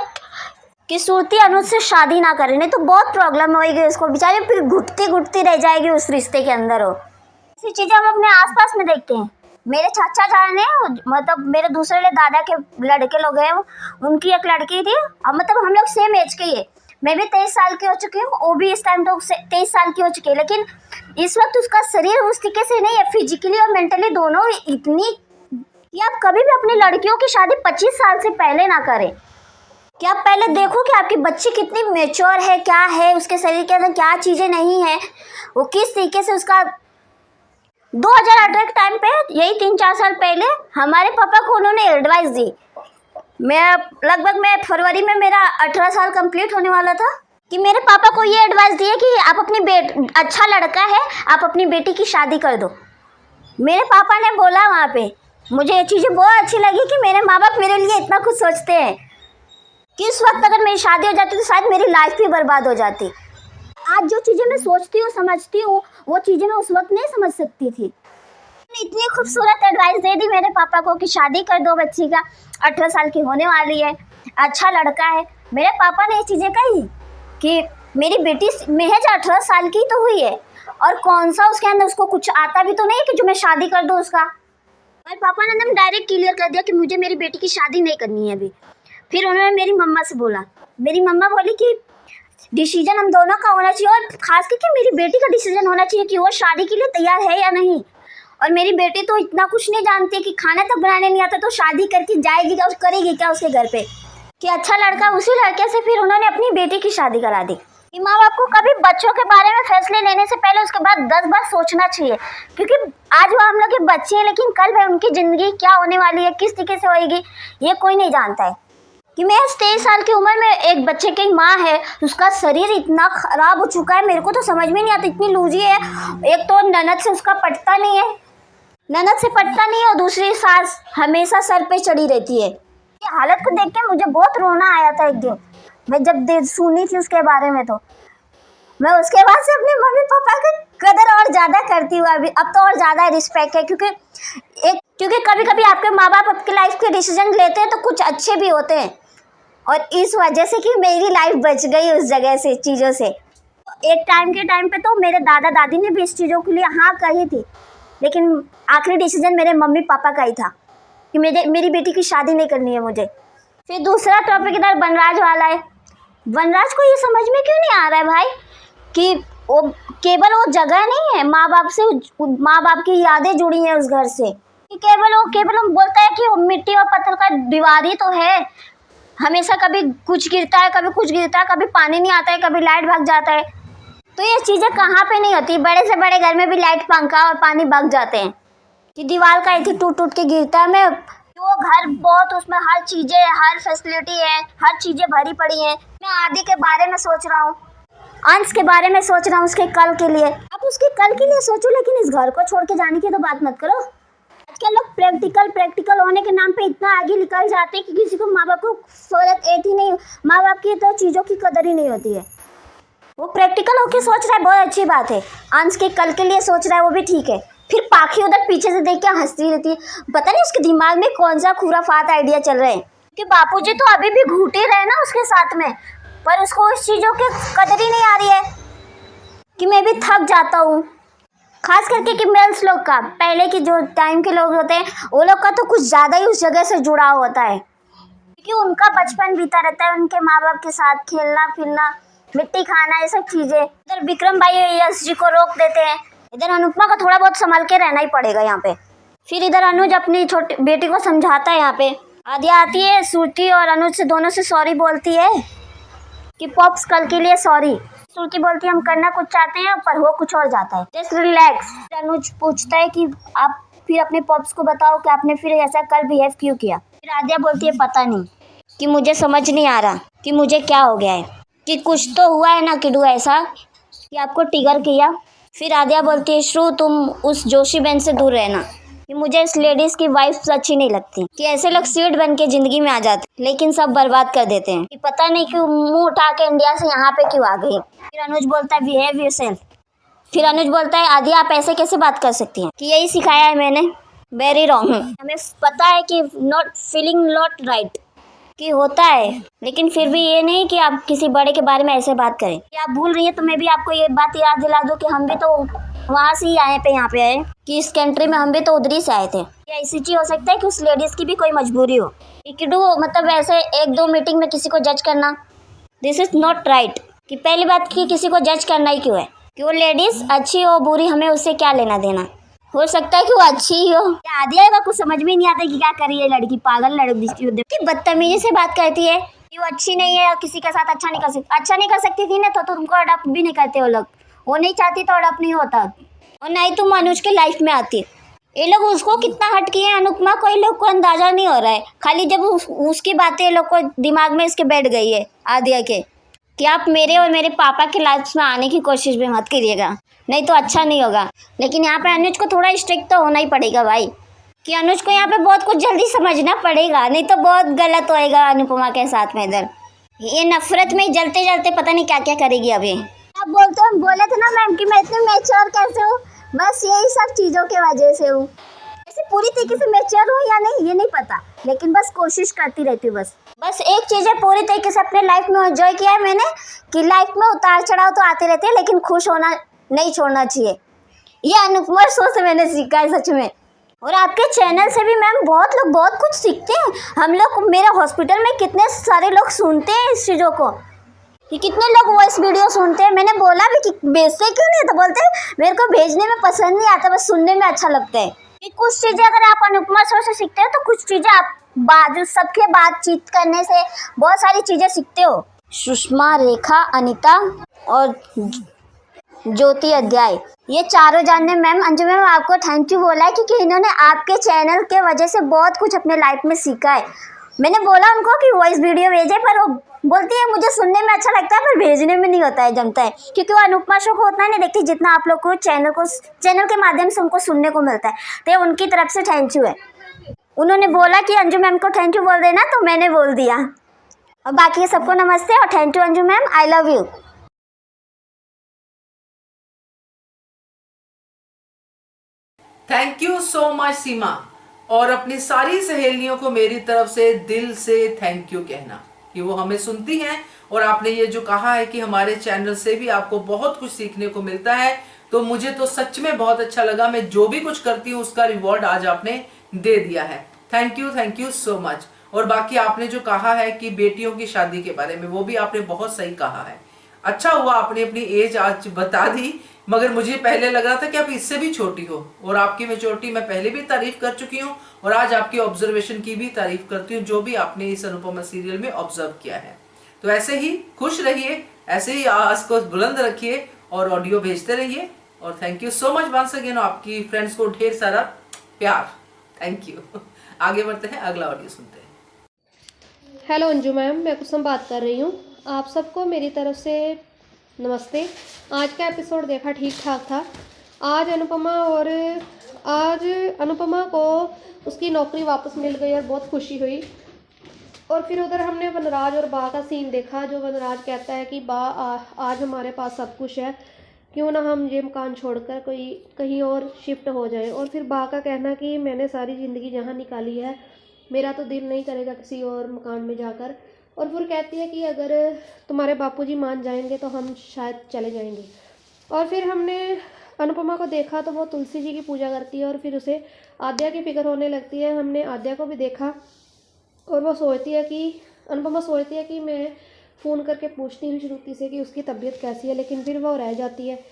कि सूरती अनुज से शादी ना करे, नहीं तो बहुत प्रॉब्लम होगी उसको, बेचारी फिर घुटती रह जाएगी उस रिश्ते के अंदर। हो ऐसी चीज़ें हम अपने आसपास में देखते हैं। मेरे चाचा जान है, मतलब मेरे दूसरे दादा के लड़के लोग हैं, उनकी एक लड़की थी, मतलब हम लोग सेम एज के ही है। मैं भी 23 साल की हो चुकी हूँ, वो भी इस टाइम तो 23 साल की हो चुकी है, लेकिन इस वक्त उसका शरीर उस तरीके से नहीं है, फिजिकली और मेंटली दोनों इतनी, कि आप कभी भी अपनी लड़कियों की शादी 25 साल से पहले ना करें। कि आप पहले देखो कि आपकी बच्ची कितनी मैच्योर है, क्या है उसके शरीर के अंदर, क्या चीज़ें नहीं है, वो किस तरीके से उसका। 2018 के टाइम पे, यही 3-4 साल पहले, हमारे पापा को उन्होंने एडवाइस दी। मैं फरवरी में मेरा 18 साल कंप्लीट होने वाला था, कि मेरे पापा को ये एडवाइस दिए कि आप अपनी अच्छा लड़का है, आप अपनी बेटी की शादी कर दो। मेरे पापा ने बोला वहाँ पे, मुझे ये चीज़ें बहुत अच्छी लगी कि मेरे माँ बाप मेरे लिए इतना कुछ सोचते हैं, कि इस वक्त अगर मेरी शादी हो जाती तो शायद मेरी लाइफ भी बर्बाद हो जाती। आज जो चीज़ें मैं सोचती हूँ, समझती हूँ, वो चीज़ें मैं उस वक्त नहीं समझ सकती थी। इतनी खूबसूरत एडवाइस दे दी मेरे पापा को कि शादी कर दो बच्ची का, 18 साल की होने वाली है, अच्छा लड़का है। मेरे पापा ने ये चीज़ें कही कि मेरी बेटी महज 18 साल की तो हुई है, और कौन सा उसके अंदर उसको कुछ आता भी तो नहीं कि जो मैं शादी कर दूँ उसका। मेरे पापा ने एकदम डायरेक्ट क्लियर कर दिया कि मुझे मेरी बेटी की शादी नहीं करनी है अभी। फिर उन्होंने मेरी मम्मा से बोला, मेरी मम्मा बोली कि डिसीजन हम दोनों का होना चाहिए, और खास करके मेरी बेटी का डिसीजन होना चाहिए कि वो शादी के लिए तैयार है या नहीं। और मेरी बेटी तो इतना कुछ नहीं जानती कि खाना तक बनाने नहीं आता, तो शादी करके जाएगी क्या, करेगी क्या उसके घर पे, कि अच्छा लड़का। उसी लड़के से फिर उन्होंने अपनी बेटी की शादी करा दी। माँ बाप को कभी बच्चों के बारे में फैसले लेने से पहले उसके बाद 10 बार सोचना चाहिए, क्योंकि आज वो हम लोग के बच्चे हैं, लेकिन कल भाई उनकी ज़िंदगी क्या होने वाली है, किस तरीके से होएगी, ये कोई नहीं जानता है। कि मैं 23 साल की उम्र में एक बच्चे की माँ है, उसका शरीर इतना ख़राब हो चुका है, मेरे को तो समझ में नहीं आता, इतनी लूजी है। एक तो ननद से उसका पटता नहीं है, और दूसरी सास हमेशा सर पे चढ़ी रहती है। ये हालत को देख के मुझे बहुत रोना आया था एक दिन, मैं जब सुनी थी उसके बारे में, तो मैं उसके बाद से अपने मम्मी पापा की कदर और ज़्यादा करती हूँ। अब तो और ज़्यादा रिस्पेक्ट है, क्योंकि कभी कभी आपके माँ बाप आपकी लाइफ के डिसीजन लेते हैं तो कुछ अच्छे भी होते हैं, और इस वजह से कि मेरी लाइफ बच गई उस जगह से, चीज़ों से। एक टाइम के टाइम पे तो मेरे दादा दादी ने भी इस चीज़ों के लिए हाँ कही थी, लेकिन आखिरी डिसीजन मेरे मम्मी पापा का ही था कि मेरी बेटी की शादी नहीं करनी है मुझे। फिर दूसरा टॉपिक इधर वनराज वाला है। वनराज को ये समझ में क्यों नहीं आ रहा है भाई कि वो केवल वो जगह नहीं है, माँ बाप की यादें जुड़ी हैं उस घर से। केवल वो बोलता है कि वो मिट्टी और पत्थर का दीवार ही तो है, हमेशा कभी कुछ गिरता है, कभी कुछ गिरता है, कभी पानी नहीं आता है, कभी लाइट भाग जाता है। तो ये चीज़ें कहाँ पे नहीं होती, बड़े से बड़े घर में भी लाइट, पंखा और पानी भाग जाते हैं कि दीवार का ऐसे टूट टूट के गिरता है। मैं वो घर बहुत, उसमें हर चीज़ें, हर फैसिलिटी है, हर चीज़ें भरी पड़ी हैं। मैं आदि के बारे में सोच रहा हूँ, अंश के बारे में सोच रहा हूँ, उसके कल के लिए। आप उसके कल के लिए सोचो, लेकिन इस घर को छोड़ के जाने की तो बात मत करो। आजकल लोग प्रैक्टिकल होने के नाम पे इतना आगे निकल जाते हैं कि किसी को माँ बाप को फर्क एक ही नहीं, माँ बाप की तो चीज़ों की कदर ही नहीं होती है। वो प्रैक्टिकल होके सोच रहा है, बहुत अच्छी बात है। अंश के कल के लिए सोच रहा है, वो भी ठीक है। फिर पाखी उधर पीछे से देख के हंसती रहती है, पता नहीं उसके दिमाग में कौन सा खुराफात आइडिया चल रहे हैं कि बापूजी तो अभी भी घूटे रहे ना उसके साथ में, पर उसको उस चीज़ों की कदर ही नहीं आ रही है कि मैं भी थक जाता हूँ। खास करके कि मेल्स लोग का, पहले के जो टाइम के लोग होते हैं वो लोग का तो कुछ ज़्यादा ही उस जगह से जुड़ाव होता है, क्योंकि उनका बचपन बीता रहता है उनके माँ बाप के साथ, खेलना फिरना, मिट्टी खाना, ये सब चीज़ें। इधर विक्रम भाई यश जी को रोक देते हैं, इधर अनुपमा को थोड़ा बहुत संभाल के रहना ही पड़ेगा यहाँ पे। फिर इधर अनुज अपनी छोटी बेटी को समझाता है। यहाँ पे आद्या आती है, श्रुति और अनुज से दोनों से सॉरी बोलती है कि पॉप्स कल के लिए सॉरी। श्रुति बोलती है हम करना कुछ चाहते हैं पर हो कुछ और जाता है, जस्ट रिलैक्स। अनुज पूछता है कि आप फिर अपने पॉप्स को बताओ कि आपने फिर ऐसा कल बिहेव क्यों किया। फिर आद्या बोलती है पता नहीं, कि मुझे समझ नहीं आ रहा कि मुझे क्या हो गया है, कि कुछ तो हुआ है ना किडू ऐसा कि आपको ट्रिगर किया। फिर आद्या बोलती है श्रु तुम उस जोशी बहन से दूर रहना, कि मुझे इस लेडीज़ की वाइफ अच्छी नहीं लगती, कि ऐसे लोग सीट बन के ज़िंदगी में आ जाते लेकिन सब बर्बाद कर देते हैं, कि पता नहीं क्यों मुंह उठा के इंडिया से यहाँ पे क्यों आ गई। फिर अनुज बोलता है बिहेव योरसेल्फ। फिर अनुज बोलता है आद्या आप ऐसे कैसे बात कर सकती हैं, कि यही सिखाया है मैंने, वेरी रॉन्ग। हमें पता है कि नॉट फीलिंग नॉट राइट कि होता है, लेकिन फिर भी ये नहीं कि आप किसी बड़े के बारे में ऐसे बात करें। कि आप भूल रही है तो मैं भी आपको ये बात याद दिला दूं कि हम भी तो वहाँ से ही आए पे यहाँ पे आए, कि इस कंट्री में हम भी तो उधर ही से आए थे। या ऐसी चीज़ हो सकता है कि उस लेडीज़ की भी कोई मजबूरी हो, कि मतलब ऐसे एक दो मीटिंग में किसी को जज करना, दिस इज़ नॉट राइट। कि पहली बात कि किसी को जज करना ही क्यों है, कि वो लेडीज़ अच्छी हो बुरी हमें उससे क्या लेना देना, हो सकता है कि वो अच्छी ही हो। आद्या का कुछ समझ में नहीं आता कि क्या कर रही है लड़की, पागल लड़की कि बदतमीजी से बात करती है कि वो अच्छी नहीं है, किसी के साथ अच्छा नहीं कर सकती थी ना, तो तुमको अडॉप्ट भी नहीं करते वो लोग। वो नहीं चाहती तो अडॉप्ट नहीं होता, और ना ही तुम अनुज के लाइफ में आती। ये लोग उसको कितना हट किए हैं अनुपमा को, ये लोग को अंदाजा नहीं हो रहा है। खाली जब उसकी बातें ये लोग को दिमाग में इसके बैठ गई है आद्या के, कि आप मेरे और मेरे पापा के लाइफ में आने की कोशिश भी मत करिएगा, नहीं तो अच्छा नहीं होगा। लेकिन यहाँ पे अनुज को थोड़ा स्ट्रिक्ट तो होना ही पड़ेगा भाई, कि अनुज को यहाँ पे बहुत कुछ जल्दी समझना पड़ेगा, नहीं तो बहुत गलत होएगा अनुपमा के साथ में। इधर ये नफरत में जलते जलते पता नहीं क्या क्या करेगी अभी। आप बोले थे ना मैम कि मैं इतनी मैच्योर कैसे हूँ, बस यही सब चीज़ों के वजह से हूँ। ऐसे पूरी तरीके से मैच्योर हूँ या नहीं ये नहीं पता, लेकिन बस कोशिश करती रहती हूँ। बस एक चीज़ है, पूरी तरीके से अपने लाइफ में एंजॉय किया है मैंने, कि लाइफ में उतार चढ़ाव तो आते रहते हैं लेकिन खुश होना नहीं छोड़ना चाहिए। ये अनुपमा शो से मैंने सीखा है सच में। और आपके चैनल से भी मैम बहुत लोग बहुत कुछ सीखते हैं। हम लोग मेरे हॉस्पिटल में कितने सारे लोग सुनते हैं इस चीज़ों को, कि कितने लोग वॉइस वीडियो सुनते हैं। मैंने बोला भी कि भेजते क्यों नहीं, तो बोलते हैं मेरे को भेजने में पसंद नहीं आता, बस सुनने में अच्छा लगता है। कि कुछ चीज़ें अगर आप अनुपमा शो से सीखते हो तो कुछ चीज़ें आप सबके बातचीत करने से बहुत सारी चीज़ें सीखते हो। सुषमा, रेखा, अनीता और ज्योति अध्याय, ये चारों जान ने मैम, अंजू मैम आपको थैंक यू बोला है, क्योंकि इन्होंने आपके चैनल के वजह से बहुत कुछ अपने लाइफ में सीखा है। मैंने बोला उनको कि वॉइस वीडियो भेजे, पर वो बोलती है मुझे सुनने में अच्छा लगता है पर भेजने में नहीं होता है, जमता है, क्योंकि वो अनुपमा शो को उतना नहीं देखती जितना आप लोग को चैनल के माध्यम से उनको सुनने को मिलता है। तो उनकी तरफ से थैंक यू है। उन्होंने बोला कि अंजू मैम को थैंक यू बोल देना, तो मैंने बोल दिया। और बाकी सबको नमस्ते और thank you Anju ma'am, I love you. Thank you so much Seema, और अपनी सारी सहेलियों को मेरी तरफ से दिल से थैंक यू कहना। कि वो हमें सुनती हैं। और आपने ये जो कहा है कि हमारे चैनल से भी आपको बहुत कुछ सीखने को मिलता है, तो मुझे तो सच में बहुत अच्छा लगा। मैं जो भी कुछ करती हूँ उसका रिवॉर्ड आज आपने दे दिया है। Thank you so much. और बाकी आपने जो कहा है कि बेटियों की शादी के बारे में, वो भी आपने बहुत सही कहा है। अच्छा हुआ आपने अपनी एज आज बता दी, मगर मुझे पहले लग रहा था कि आप इससे भी छोटी हो, और आपकी मेच्योरिटी मैं पहले भी तारीफ कर चुकी हूँ और आज आपकी ऑब्जर्वेशन की भी तारीफ करती हूँ, जो भी आपने इस अनुपमा सीरियल में ऑब्जर्व किया है। तो ऐसे ही खुश रहिए, ऐसे ही आवाज को बुलंद रखिए और ऑडियो भेजते रहिए। और thank you so much once again, आपकी फ्रेंड्स को ढेर सारा प्यार। Thank you. आगे बढ़ते हैं, अगला ऑडियो सुनते हैं। हेलो अंजू मैम, मैं कुसुम बात कर रही हूँ। आप सबको मेरी तरफ से नमस्ते। आज का एपिसोड देखा, ठीक ठाक था। आज अनुपमा को उसकी नौकरी वापस मिल गई और बहुत खुशी हुई। और फिर उधर हमने वनराज और बा का सीन देखा, जो वनराज कहता है कि बा आज हमारे पास सब कुछ है, क्यों ना हम ये मकान छोड़कर कोई कहीं और शिफ्ट हो जाए। और फिर बा का कहना कि मैंने सारी ज़िंदगी जहाँ निकाली है, मेरा तो दिल नहीं करेगा किसी और मकान में जाकर। और फिर कहती है कि अगर तुम्हारे बापूजी मान जाएंगे तो हम शायद चले जाएंगे। और फिर हमने अनुपमा को देखा तो वो तुलसी जी की पूजा करती है और फिर उसे आद्या की फिक्र होने लगती है। हमने आद्या को भी देखा और वो सोचती है कि अनुपमा सोचती है कि मैं फ़ोन करके पूछती हूँ श्रुति से कि उसकी तबीयत कैसी है, लेकिन फिर वो रह जाती है।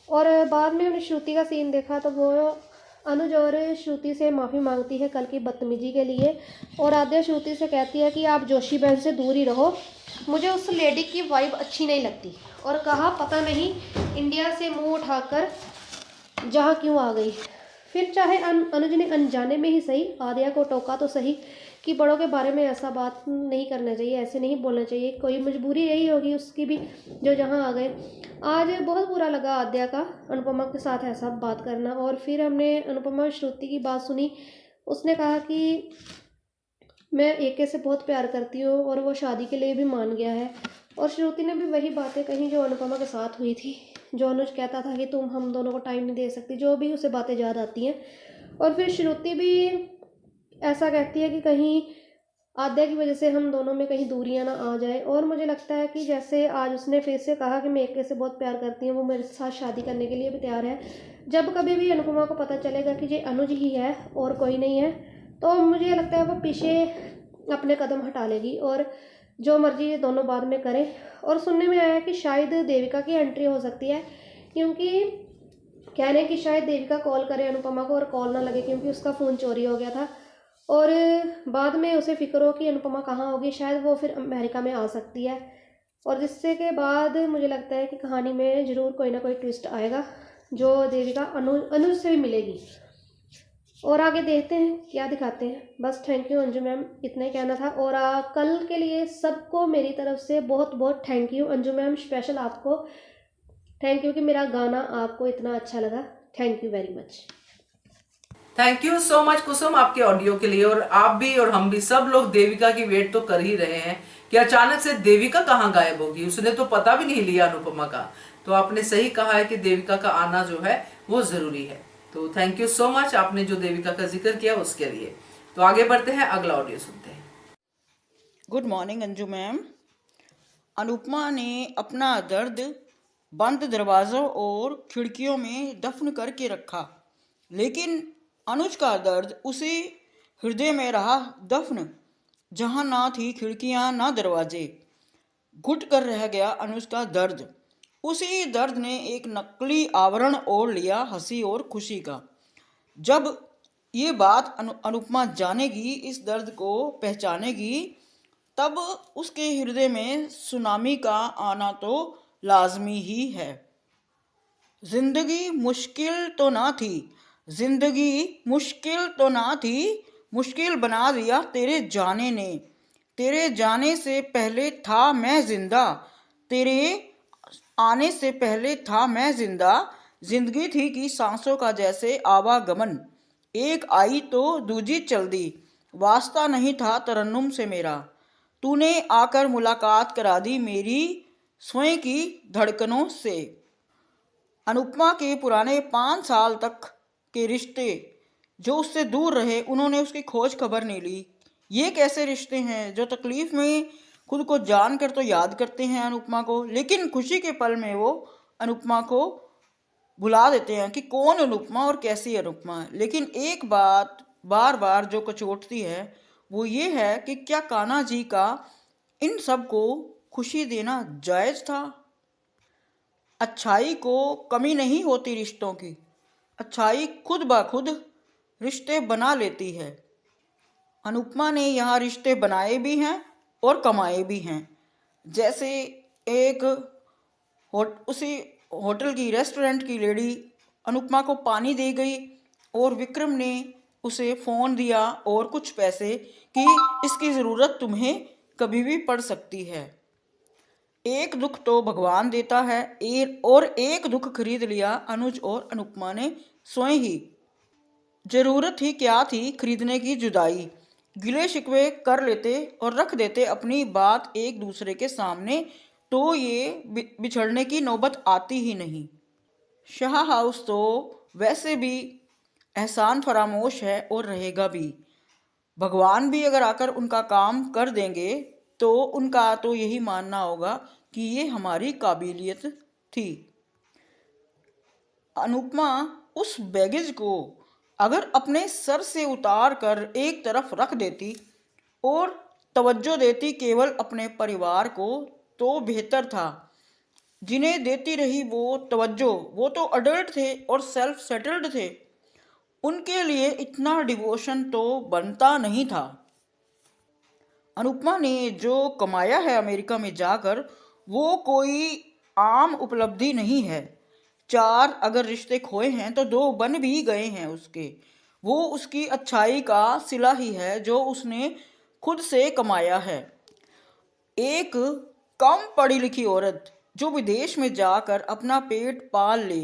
और बाद में हमने श्रुति का सीन देखा तो वो अनुज और श्रुति से माफ़ी मांगती है कल की बदतमीजी के लिए। और आद्या श्रुति से कहती है कि आप जोशी बहन से दूर ही रहो, मुझे उस लेडी की वाइब अच्छी नहीं लगती। और कहा पता नहीं इंडिया से मुंह उठाकर जहाँ क्यों आ गई। फिर चाहे अनुज ने अनजाने में ही सही आद्या को टोका तो सही कि बड़ों के बारे में ऐसा बात नहीं करना चाहिए, ऐसे नहीं बोलना चाहिए, कोई मजबूरी यही होगी उसकी भी जो जहाँ आ गए। आज बहुत बुरा लगा आद्या का अनुपमा के साथ ऐसा बात करना। और फिर हमने अनुपमा श्रुति की बात सुनी। उसने कहा कि मैं एके से बहुत प्यार करती हूँ और वो शादी के लिए भी मान गया है। और श्रुति ने भी वही बातें कही जो अनुपमा के साथ हुई थी, जो अनुज कहता था कि तुम हम दोनों को टाइम नहीं दे सकती, जो भी उसे बातें याद आती हैं। और फिर श्रुति भी ऐसा कहती है कि कहीं आद्या की वजह से हम दोनों में कहीं दूरियां ना आ जाए। और मुझे लगता है कि जैसे आज उसने फिर से कहा कि मैं एके से बहुत प्यार करती हूँ, वो मेरे साथ शादी करने के लिए भी तैयार है। जब कभी भी अनुपमा को पता चलेगा कि ये अनुज ही है और कोई नहीं है, तो मुझे लगता है वो पीछे अपने कदम हटा लेगी और जो मर्जी ये दोनों बाद में करें। और सुनने में आया कि शायद देविका की एंट्री हो सकती है, क्योंकि कह रहे हैं कि शायद देविका कॉल करे अनुपमा को और कॉल ना लगे क्योंकि उसका फ़ोन चोरी हो गया था। और बाद में उसे फिक्र हो कि अनुपमा कहाँ होगी, शायद वो फिर अमेरिका में आ सकती है। और जिससे के बाद मुझे लगता है कि कहानी में ज़रूर कोई ना कोई ट्विस्ट आएगा जो देविका अनुज से भी मिलेगी। और आगे देखते हैं क्या दिखाते हैं। बस थैंक यू अंजू मैम, इतना ही कहना था। और कल के लिए सबको मेरी तरफ से बहुत बहुत thank you. Anju ma'am special आपको थैंक यू कि मेरा गाना आपको इतना अच्छा लगा। Thank you very much. Thank you so much Kusum आपके ऑडियो के लिए। और आप भी और हम भी सब लोग देविका की वेट तो कर ही रहे हैं कि अचानक से देविका कहाँ गायब होगी, उसने तो पता भी नहीं लिया अनुपमा का। तो आपने सही कहा है कि देविका का आना जो है वो जरूरी है। तो थैंक यू सो मच आपने जो देविका का जिक्र किया उसके लिए। तो आगे बढ़ते हैं, अगला ऑडियो सुनते हैं। Good morning Anju ma'am. Anupama ने अपना दर्द बंद दरवाज़ों और खिड़कियों में दफन करके रखा, लेकिन अनुज का दर्द उसी हृदय में रहा दफन, जहाँ ना थी खिड़कियाँ ना दरवाजे। घुट कर रह गया अनुज का दर्द। उसी दर्द ने एक नकली आवरण ओढ़ लिया हंसी और खुशी का। जब ये बात अनुपमा जानेगी, इस दर्द को पहचानेगी, तब उसके हृदय में सुनामी का आना तो लाजमी ही है। जिंदगी मुश्किल तो ना थी, जिंदगी मुश्किल तो ना थी, मुश्किल बना दिया तेरे जाने ने। तेरे जाने से पहले था मैं जिंदा, तेरे आने से पहले था मैं जिंदा। जिंदगी थी कि सांसों का जैसे आवागमन, एक आई तो दूजी चल दी, वास्ता नहीं था तरन्नुम से मेरा। तूने आकर मुलाकात करा दी मेरी स्वयं की धड़कनों से। अनुपमा के पुराने 5 साल तक के रिश्ते जो उससे दूर रहे, उन्होंने उसकी खोज खबर नहीं ली। ये कैसे रिश्ते हैं जो तकलीफ़ में खुद को जानकर तो याद करते हैं अनुपमा को, लेकिन खुशी के पल में वो अनुपमा को भुला देते हैं कि कौन अनुपमा और कैसी अनुपमा है। लेकिन एक बात बार बार जो कचोटती है वो ये है कि क्या कान्हा जी का इन सब को खुशी देना जायज़ था? अच्छाई को कमी नहीं होती रिश्तों की, अच्छाई खुद ब खुद रिश्ते बना लेती है। अनुपमा ने यहाँ रिश्ते बनाए भी हैं और कमाए भी हैं। जैसे एक उसी होटल की रेस्टोरेंट की लेडी अनुपमा को पानी दे गई और विक्रम ने उसे फ़ोन दिया और कुछ पैसे कि इसकी ज़रूरत तुम्हें कभी भी पड़ सकती है। एक दुख तो भगवान देता है और एक दुख खरीद लिया अनुज और अनुपमा ने स्वयं ही। ज़रूरत ही क्या थी खरीदने की जुदाई, गिले शिकवे कर लेते और रख देते अपनी बात एक दूसरे के सामने तो ये बिछड़ने की नौबत आती ही नहीं। शाह हाउस तो वैसे भी एहसान फरामोश है और रहेगा भी। भगवान भी अगर आकर उनका काम कर देंगे तो उनका तो यही मानना होगा कि ये हमारी काबिलियत थी। अनुपमा उस बैगेज को अगर अपने सर से उतार कर एक तरफ रख देती और तवज्जो देती केवल अपने परिवार को तो बेहतर था। जिन्हें देती रही वो तवज्जो, वो तो अडल्ट थे और सेल्फ सेटल्ड थे, उनके लिए इतना डिवोशन तो बनता नहीं था। अनुपमा ने जो कमाया है अमेरिका में जाकर वो कोई आम उपलब्धि नहीं है। 4 अगर रिश्ते खोए हैं तो 2 बन भी गए हैं उसके। वो उसकी अच्छाई का सिला ही है जो उसने खुद से कमाया है। एक कम पढ़ी लिखी औरत जो विदेश में जाकर अपना पेट पाल ले,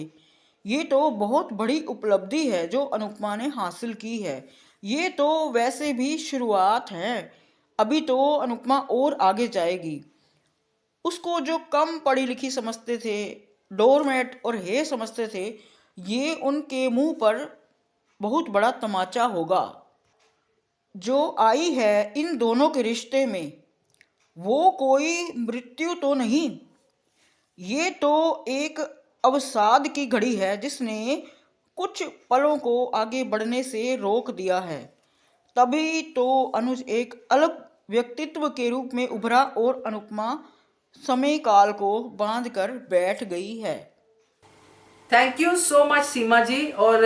ये तो बहुत बड़ी उपलब्धि है जो अनुपमा ने हासिल की है। ये तो वैसे भी शुरुआत है, अभी तो अनुपमा और आगे जाएगी। उसको जो कम पढ़ी लिखी समझते थे, डोरमेट और हे समझते थे, ये उनके मुंह पर बहुत बड़ा तमाचा होगा। जो आई है इन दोनों के रिश्ते में वो कोई मृत्यु तो नहीं, ये तो एक अवसाद की घड़ी है जिसने कुछ पलों को आगे बढ़ने से रोक दिया है। तभी तो अनुज एक अलग व्यक्तित्व के रूप में उभरा और अनुपमा समय काल को बांध कर बैठ गई है। थैंक यू सो मच सीमा जी। और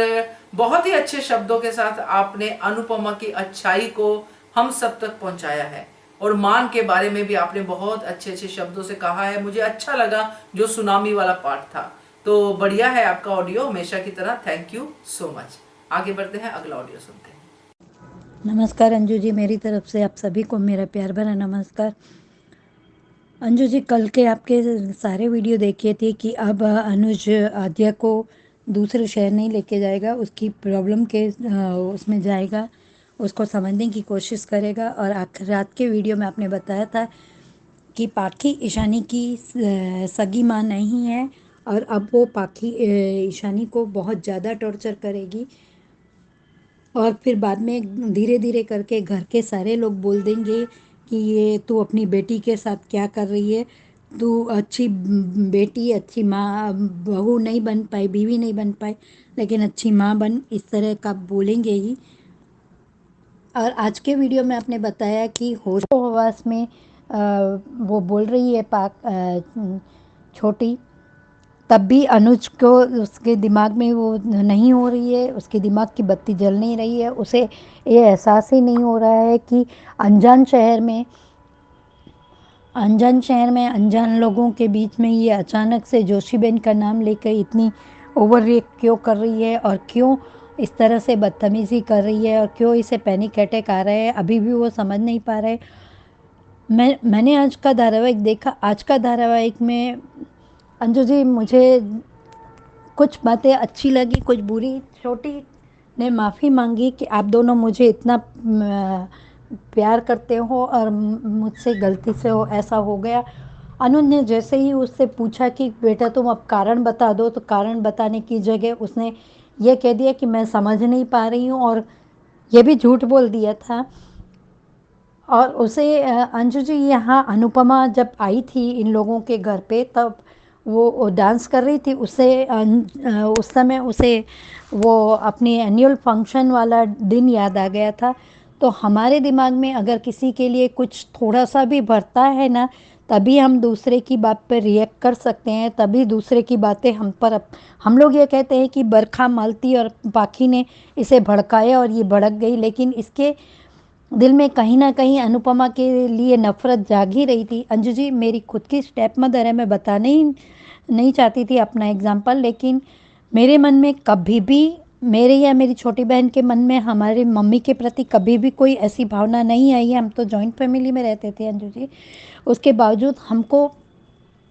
बहुत ही अच्छे शब्दों के साथ आपने अनुपमा की अच्छाई को हम सब तक पहुंचाया है और मान के बारे में भी आपने बहुत अच्छे अच्छे शब्दों से कहा है। मुझे अच्छा लगा जो सुनामी वाला पार्ट था। तो बढ़िया है आपका ऑडियो हमेशा की तरह। Thank you so much. आगे बढ़ते हैं, अगला ऑडियो सुनते हैं। नमस्कार अंजू जी, मेरी तरफ से आप सभी को मेरा प्यार भरा नमस्कार। अंजू जी, कल के आपके सारे वीडियो देखे थे कि अब अनुज आद्या को दूसरे शहर नहीं लेके जाएगा, उसकी प्रॉब्लम के उसमें जाएगा, उसको समझने की कोशिश करेगा। और आखिर रात के वीडियो में आपने बताया था कि पाखी ईशानी की सगी माँ नहीं है और अब वो पाखी ईशानी को बहुत ज़्यादा टॉर्चर करेगी और फिर बाद में धीरे धीरे करके घर के सारे लोग बोल देंगे कि ये तू अपनी बेटी के साथ क्या कर रही है, तू अच्छी बेटी, अच्छी माँ, बहू नहीं बन पाई, बीवी नहीं बन पाई, लेकिन अच्छी माँ बन, इस तरह का बोलेंगे ही। और आज के वीडियो में आपने बताया कि होश हवास में वो बोल रही है छोटी, तब भी अनुज को उसके दिमाग में वो नहीं हो रही है, उसके दिमाग की बत्ती जल नहीं रही है, उसे ये एहसास ही नहीं हो रहा है कि अनजान शहर में अनजान लोगों के बीच में ये अचानक से जोशीबेन का नाम लेकर इतनी ओवर रिएक्ट क्यों कर रही है और क्यों इस तरह से बदतमीज़ी कर रही है और क्यों इसे पैनिक अटैक आ रहा है, अभी भी वो समझ नहीं पा रहे। मैंने आज का धारावाहिक देखा। आज का धारावाहिक में अंजू जी मुझे कुछ बातें अच्छी लगी, कुछ बुरी। छोटी ने माफ़ी मांगी कि आप दोनों मुझे इतना प्यार करते हो और मुझसे गलती से हो ऐसा हो गया। अनुज ने जैसे ही उससे पूछा कि बेटा तुम अब कारण बता दो, तो कारण बताने की जगह उसने ये कह दिया कि मैं समझ नहीं पा रही हूँ, और ये भी झूठ बोल दिया था और उसे अंजू जी यहाँ अनुपमा जब आई थी इन लोगों के घर पे तब वो डांस कर रही थी। उस समय उसे वो अपनी एनुअल फंक्शन वाला दिन याद आ गया था। तो हमारे दिमाग में अगर किसी के लिए कुछ थोड़ा सा भी बढ़ता है ना, तभी हम दूसरे की बात पर रिएक्ट कर सकते हैं, तभी दूसरे की बातें हम लोग ये कहते हैं कि बरखा मालती और पाखी ने इसे भड़काया और ये भड़क गई, लेकिन इसके दिल में कहीं ना कहीं अनुपमा के लिए नफरत जाग ही रही थी। अंजू जी मेरी खुद की स्टेप मदर है, मैं बताने ही नहीं चाहती थी अपना एग्जाम्पल, लेकिन मेरे मन में कभी भी, मेरे या मेरी छोटी बहन के मन में हमारी मम्मी के प्रति कभी भी कोई ऐसी भावना नहीं आई है। हम तो जॉइंट फैमिली में रहते थे अंजू जी, उसके बावजूद हमको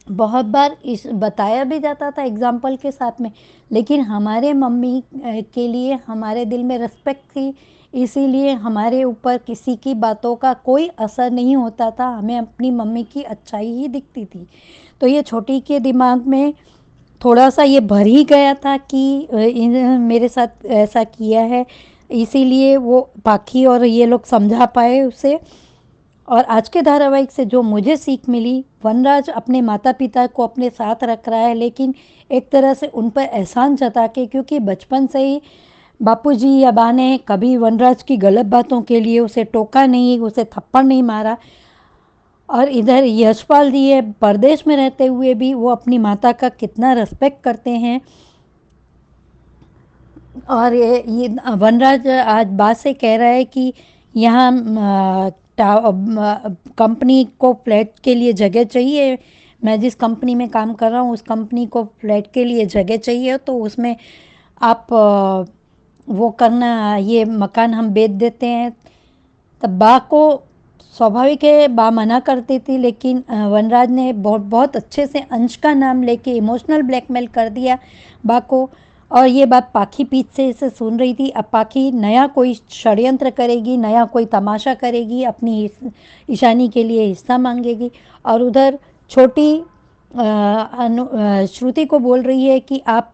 बहुत बार इस बताया भी जाता था एग्जाम्पल के साथ में, लेकिन हमारे मम्मी के लिए हमारे दिल में रिस्पेक्ट थी, इसीलिए हमारे ऊपर किसी की बातों का कोई असर नहीं होता था, हमें अपनी मम्मी की अच्छाई ही दिखती थी। तो ये छोटी के दिमाग में थोड़ा सा ये भर ही गया था कि मेरे साथ ऐसा किया है, इसीलिए वो पाखी और ये लोग समझा पाए उसे। और आज के धारावाहिक से जो मुझे सीख मिली, वनराज अपने माता पिता को अपने साथ रख रहा है, लेकिन एक तरह से उन पर एहसान जता के, क्योंकि बचपन से ही बापूजी या बा ने कभी वनराज की गलत बातों के लिए उसे टोका नहीं, उसे थप्पड़ नहीं मारा। और इधर यशपाल जी है, परदेश में रहते हुए भी वो अपनी माता का कितना रिस्पेक्ट करते हैं। और ये वनराज आज बात से कह रहा है कि यहाँ कंपनी को फ्लैट के लिए जगह चाहिए, मैं जिस कंपनी में काम कर रहा हूँ उस कंपनी को फ्लैट के लिए जगह चाहिए, तो उसमें आप वो करना, ये मकान हम बेच देते हैं। तब बा को स्वाभाविक है, बा मना करती थी, लेकिन वनराज ने बहुत अच्छे से अंश का नाम लेके इमोशनल ब्लैकमेल कर दिया बा को। और ये बात पाखी पीठ से इसे सुन रही थी। अब पाखी नया कोई षड्यंत्र करेगी, नया कोई तमाशा करेगी, अपनी ईशानी के लिए हिस्सा मांगेगी। और उधर छोटी श्रुति को बोल रही है कि आप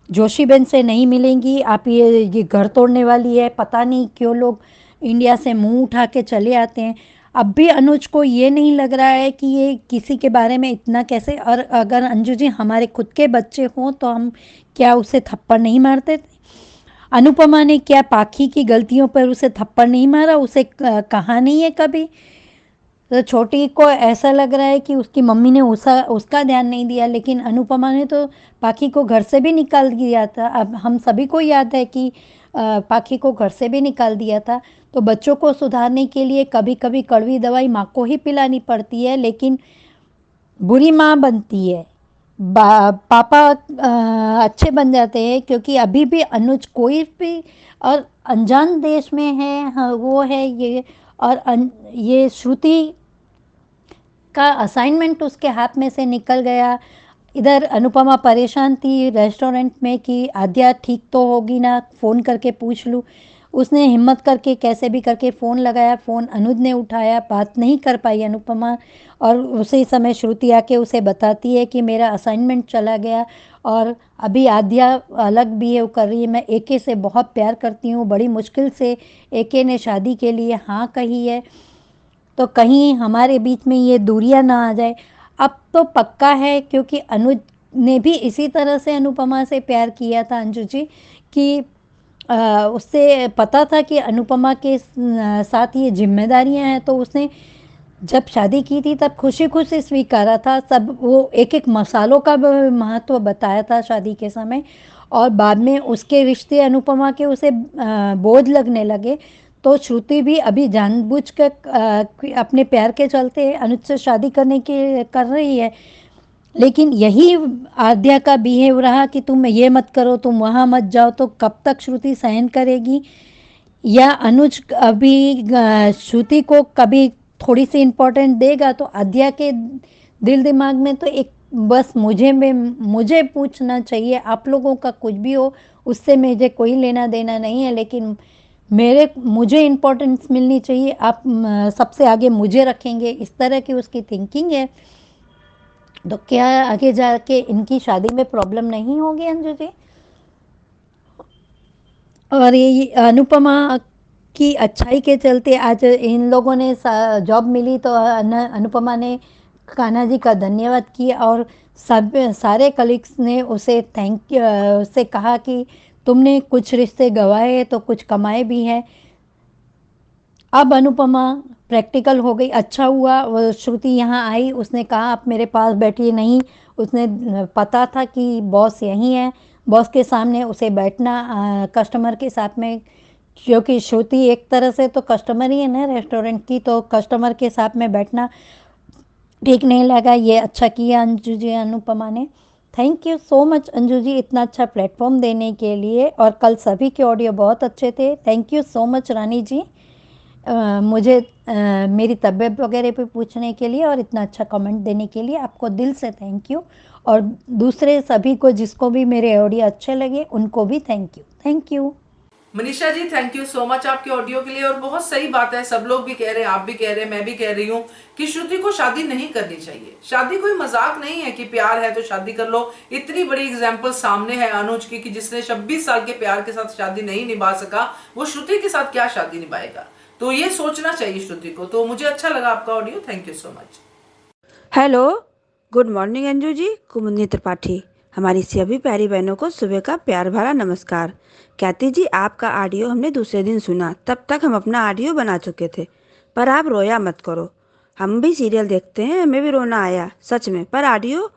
जोशी बहन से नहीं मिलेंगी, आप ये घर तोड़ने वाली है, पता नहीं क्यों लोग इंडिया से मुंह उठा के चले आते हैं। अब भी अनुज को ये नहीं लग रहा है कि ये किसी के बारे में इतना कैसे, और अगर अंजू जी हमारे खुद के बच्चे हों तो हम क्या उसे थप्पड़ नहीं मारते थे? अनुपमा ने क्या पाखी की गलतियों पर उसे थप्पड़ नहीं मारा, उसे कहा नहीं है कभी? तो छोटी को ऐसा लग रहा है कि उसकी मम्मी ने उसका ध्यान नहीं दिया, लेकिन अनुपमा ने तो पाखी को घर से भी निकाल दिया था। अब हम सभी को याद है कि पाखी को घर से भी निकाल दिया था। तो बच्चों को सुधारने के लिए कभी कभी कड़वी दवाई माँ को ही पिलानी पड़ती है, लेकिन बुरी माँ बनती है, पापा अच्छे बन जाते हैं। क्योंकि अभी भी अनुज कोई भी और अनजान देश में है, हाँ, वो है ये। और ये श्रुति का असाइनमेंट उसके हाथ में से निकल गया। इधर अनुपमा परेशान थी रेस्टोरेंट में कि आद्या ठीक तो होगी ना, फ़ोन करके पूछ लूँ। उसने हिम्मत करके कैसे भी करके फ़ोन लगाया, फ़ोन अनुज ने उठाया, बात नहीं कर पाई अनुपमा। और उसी समय श्रुति आके उसे बताती है कि मेरा असाइनमेंट चला गया और अभी आद्या अलग बिहेव कर रही है, मैं एके से बहुत प्यार करती हूँ, बड़ी मुश्किल से एके ने शादी के लिए हाँ कही है, तो कहीं हमारे बीच में ये दूरियां ना आ जाए। अब तो पक्का है, क्योंकि अनुज ने भी इसी तरह से अनुपमा से प्यार किया था अंजू जी, कि उससे पता था कि अनुपमा के साथ ये जिम्मेदारियां हैं, तो उसने जब शादी की थी तब खुशी खुशी स्वीकारा था सब। वो एक एक मसालों का महत्व बताया था शादी के समय, और बाद में उसके रिश्ते अनुपमा के उसे बोझ लगने लगे। तो श्रुति भी अभी जानबूझकर अपने प्यार के चलते अनुज से शादी कर रही है, लेकिन यही आद्या का बिहेव रहा कि तुम ये मत करो, तुम वहाँ मत जाओ, तो कब तक श्रुति सहन करेगी? या अनुज अभी श्रुति को कभी थोड़ी सी इम्पोर्टेंट देगा तो आद्या के दिल दिमाग में तो एक बस मुझे पूछना चाहिए, आप लोगों का कुछ भी हो उससे मुझे कोई लेना देना नहीं है, लेकिन मुझे इम्पोर्टेंस मिलनी चाहिए, आप सबसे आगे मुझे रखेंगे, इस तरह की उसकी थिंकिंग है। तो क्या आगे जाके इनकी शादी में प्रॉब्लम नहीं होगी अंजू जी? और ये अनुपमा की अच्छाई के चलते आज इन लोगों ने जॉब मिली, तो अनुपमा ने कान्हा जी का धन्यवाद किया और सब सारे कलीग्स ने उसे उसे कहा कि तुमने कुछ रिश्ते गंवाए तो कुछ कमाए भी हैं। अब अनुपमा प्रैक्टिकल हो गई, अच्छा हुआ वो श्रुति यहाँ आई, उसने कहा आप मेरे पास बैठिए। नहीं, उसने पता था कि बॉस यहीं है, बॉस के सामने उसे बैठना कस्टमर के साथ में, क्योंकि श्रुति एक तरह से तो कस्टमर ही है ना रेस्टोरेंट की, तो कस्टमर के साथ में बैठना ठीक नहीं लगा। ये अच्छा किया अंजू जी, अनुपमा ने। Thank you so much Anju ji, इतना अच्छा प्लेटफॉर्म देने के लिए। और कल सभी के ऑडियो बहुत अच्छे थे। थैंक यू सो मच रानी जी, मुझे मेरी तबीयत वगैरह पे पूछने के लिए और इतना अच्छा कमेंट देने के लिए आपको दिल से थैंक यू। और दूसरे सभी को जिसको भी मेरे ऑडियो अच्छे लगे उनको भी thank you. Thank you Manisha ji, thank you so much आपके ऑडियो के लिए। और बहुत सही बात है, सब लोग भी कह रहे हैं, आप भी कह रहे हैं, मैं भी कह रही हूँ कि श्रुति को शादी नहीं करनी चाहिए। शादी कोई मजाक नहीं है कि प्यार है तो शादी कर लो। इतनी बड़ी एग्जाम्पल सामने है अनुज की कि जिसने 26 साल के प्यार के साथ शादी नहीं निभा सका, वो श्रुति के साथ क्या शादी निभाएगा। तो ये सोचना चाहिए श्रुति को। तो मुझे अच्छा लगा आपका audio, thank you so much. Hello, good morning Anju ji, Kumudini Tripathi. हमारी सभी प्यारी बहनों को सुबह का प्यार भरा नमस्कार। ख्याति जी, आपका ऑडियो हमने दूसरे दिन सुना, तब तक हम अपना ऑडियो बना चुके थे, पर आप रोया मत करो। हम भी सीरियल देखते हैं, हमें भी रोना आया सच में, पर ऑडियो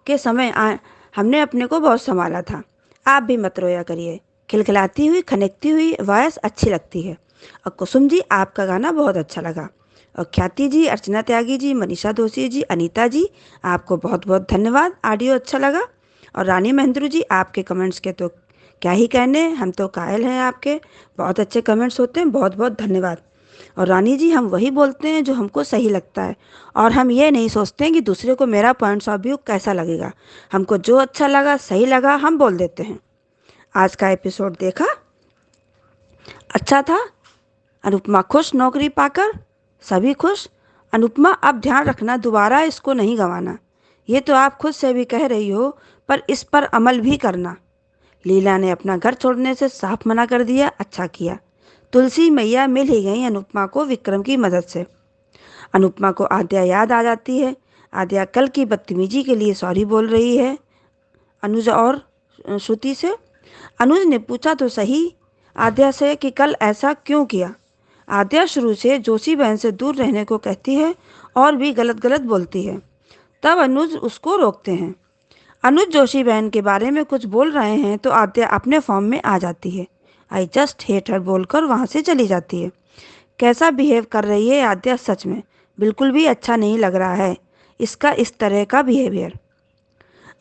के समय हमने अपने को बहुत संभाला था। आप भी मत रोया करिए। खिलखिलाती हुई खनकती हुई वॉइस अच्छी लगती है। और कुसुम जी, आपका गाना बहुत अच्छा लगा। और ख्याति जी, अर्चना त्यागी जी, मनीषा दोषी जी, अनीता जी, आपको बहुत बहुत धन्यवाद, ऑडियो अच्छा लगा। और रानी महेंद्रू जी, आपके कमेंट्स के तो क्या ही कहने, हम तो कायल हैं आपके, बहुत अच्छे कमेंट्स होते हैं, बहुत बहुत धन्यवाद। और रानी जी, हम वही बोलते हैं जो हमको सही लगता है, और हम ये नहीं सोचते हैं कि दूसरे को मेरा पॉइंट्स ऑफ व्यू कैसा लगेगा। हमको जो अच्छा लगा, सही लगा, हम बोल देते हैं। आज का एपिसोड देखा, अच्छा था। अनुपमा खुश नौकरी पाकर, सभी खुश। अनुपमा, अब ध्यान रखना, दोबारा इसको नहीं गंवाना। ये तो आप खुद से भी कह रही हो, पर इस पर अमल भी करना। लीला ने अपना घर छोड़ने से साफ मना कर दिया, अच्छा किया। तुलसी मैया मिल ही गई अनुपमा को विक्रम की मदद से। अनुपमा को आद्या याद आ जाती है। आद्या कल की बदतमीजी के लिए सॉरी बोल रही है अनुज और श्रुति से। अनुज ने पूछा तो सही आद्या से कि कल ऐसा क्यों किया। आद्या शुरू से जोशी बहन से दूर रहने को कहती है और भी गलत गलत बोलती है। तब अनुज उसको रोकते हैं। अनुज जोशी बहन के बारे में कुछ बोल रहे हैं तो आद्या अपने फॉर्म में आ जाती है। आई जस्ट हेट हर बोलकर वहाँ से चली जाती है। कैसा बिहेव कर रही है आद्या, सच में बिल्कुल भी अच्छा नहीं लग रहा है इसका इस तरह का बिहेवियर।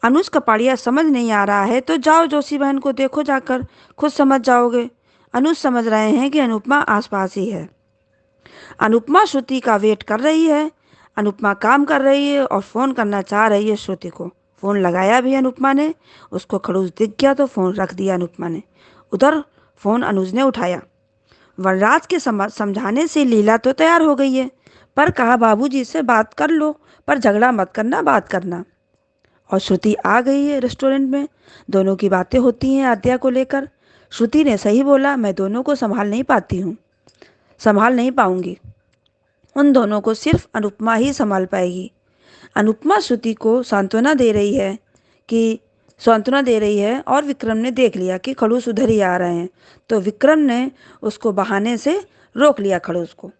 अनुज कपाड़िया समझ नहीं आ रहा है तो जाओ जोशी बहन को देखो, जाकर खुद समझ जाओगे। अनुज समझ रहे हैं कि अनुपमा आसपास ही है। अनुपमा श्रुति का वेट कर रही है। अनुपमा काम कर रही है और फ़ोन करना चाह रही है श्रुति को। फ़ोन लगाया भी अनुपमा ने, उसको खड़ूस दिख गया तो फ़ोन रख दिया अनुपमा ने। उधर फ़ोन अनुज ने उठाया। वनराज के समझाने से लीला तो तैयार हो गई है, पर कहा बाबूजी से बात कर लो, पर झगड़ा मत करना, बात करना। और श्रुति आ गई है रेस्टोरेंट में। दोनों की बातें होती हैं आद्या को लेकर। श्रुति ने सही बोला, मैं दोनों को संभाल नहीं पाऊंगी। उन दोनों को सिर्फ अनुपमा ही संभाल पाएगी। अनुपमा श्रुति को सांत्वना दे रही है और विक्रम ने देख लिया कि खड़ूस उधर ही आ रहे हैं, तो विक्रम ने उसको बहाने से रोक लिया खड़ूस को।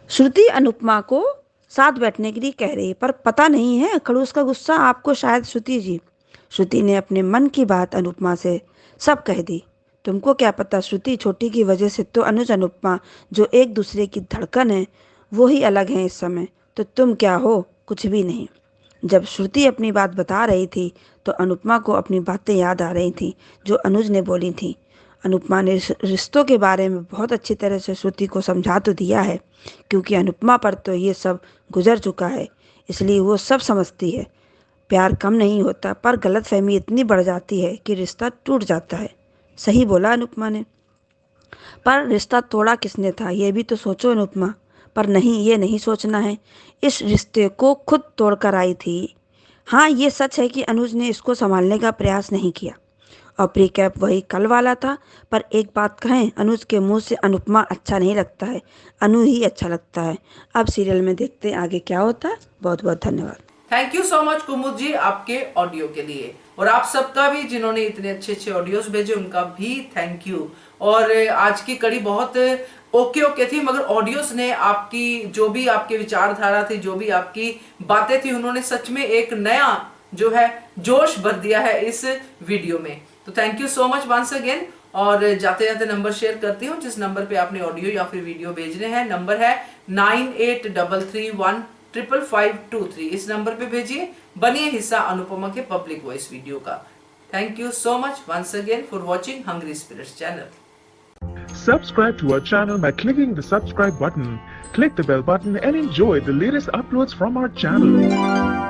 श्रुति अनुपमा को साथ बैठने के लिए कह रही है, पर पता नहीं है खड़ूस का गुस्सा आपको शायद। श्रुति ने अपने मन की बात अनुपमा से सब कह दी। तुमको क्या पता श्रुति, छोटी की वजह से तो अनुज अनुपमा जो एक दूसरे की धड़कन है वो ही अलग हैं इस समय, तो तुम क्या हो, कुछ भी नहीं। जब श्रुति अपनी बात बता रही थी तो अनुपमा को अपनी बातें याद आ रही थी जो अनुज ने बोली थी। अनुपमा ने रिश्तों के बारे में बहुत अच्छी तरह से श्रुति को समझा तो दिया है, क्योंकि अनुपमा पर तो ये सब गुजर चुका है, इसलिए वो सब समझती है। प्यार कम नहीं होता, पर गलतफहमी इतनी बढ़ जाती है कि रिश्ता टूट जाता है। सही बोला अनुपमा ने, पर रिश्ता तोड़ा किसने था ये भी तो सोचो अनुपमा। पर नहीं, ये नहीं सोचना है, इस रिश्ते को खुद तोड़कर आई थी। हाँ, ये सच है कि अनुज ने इसको संभालने का प्रयास नहीं किया और प्रीकैप वही कल वाला था। पर एक बात कहें, अनुज के मुंह से अनुपमा अच्छा नहीं लगता है, अनु ही अच्छा लगता है। अब सीरियल में देखते हैं आगे क्या होता है। बहुत बहुत धन्यवाद। थैंक यू सो मच कुमुद जी आपके ऑडियो के लिए, और आप सबका भी जिन्होंने इतने अच्छे अच्छे ऑडियोज भेजे उनका भी थैंक यू। और आज की कड़ी बहुत ओके थी, मगर ऑडियोज ने आपकी जो भी आपके विचारधारा थी, जो भी आपकी बातें थी, उन्होंने सच में एक नया जो है जोश भर दिया है इस वीडियो में। तो thank you so much once again. और जाते जाते नंबर शेयर करती हूँ जिस नंबर पे आपने ऑडियो या फिर वीडियो भेजने हैं। नंबर है 9833155523। इस नंबर पे भेजिए, बनिए हिस्सा अनुपमा के पब्लिक वॉइस वीडियो का। Thank you so much once again for watching hungry spirits channel. Subscribe to our channel by clicking the subscribe button. Click the bell button and enjoy the latest uploads from our channel.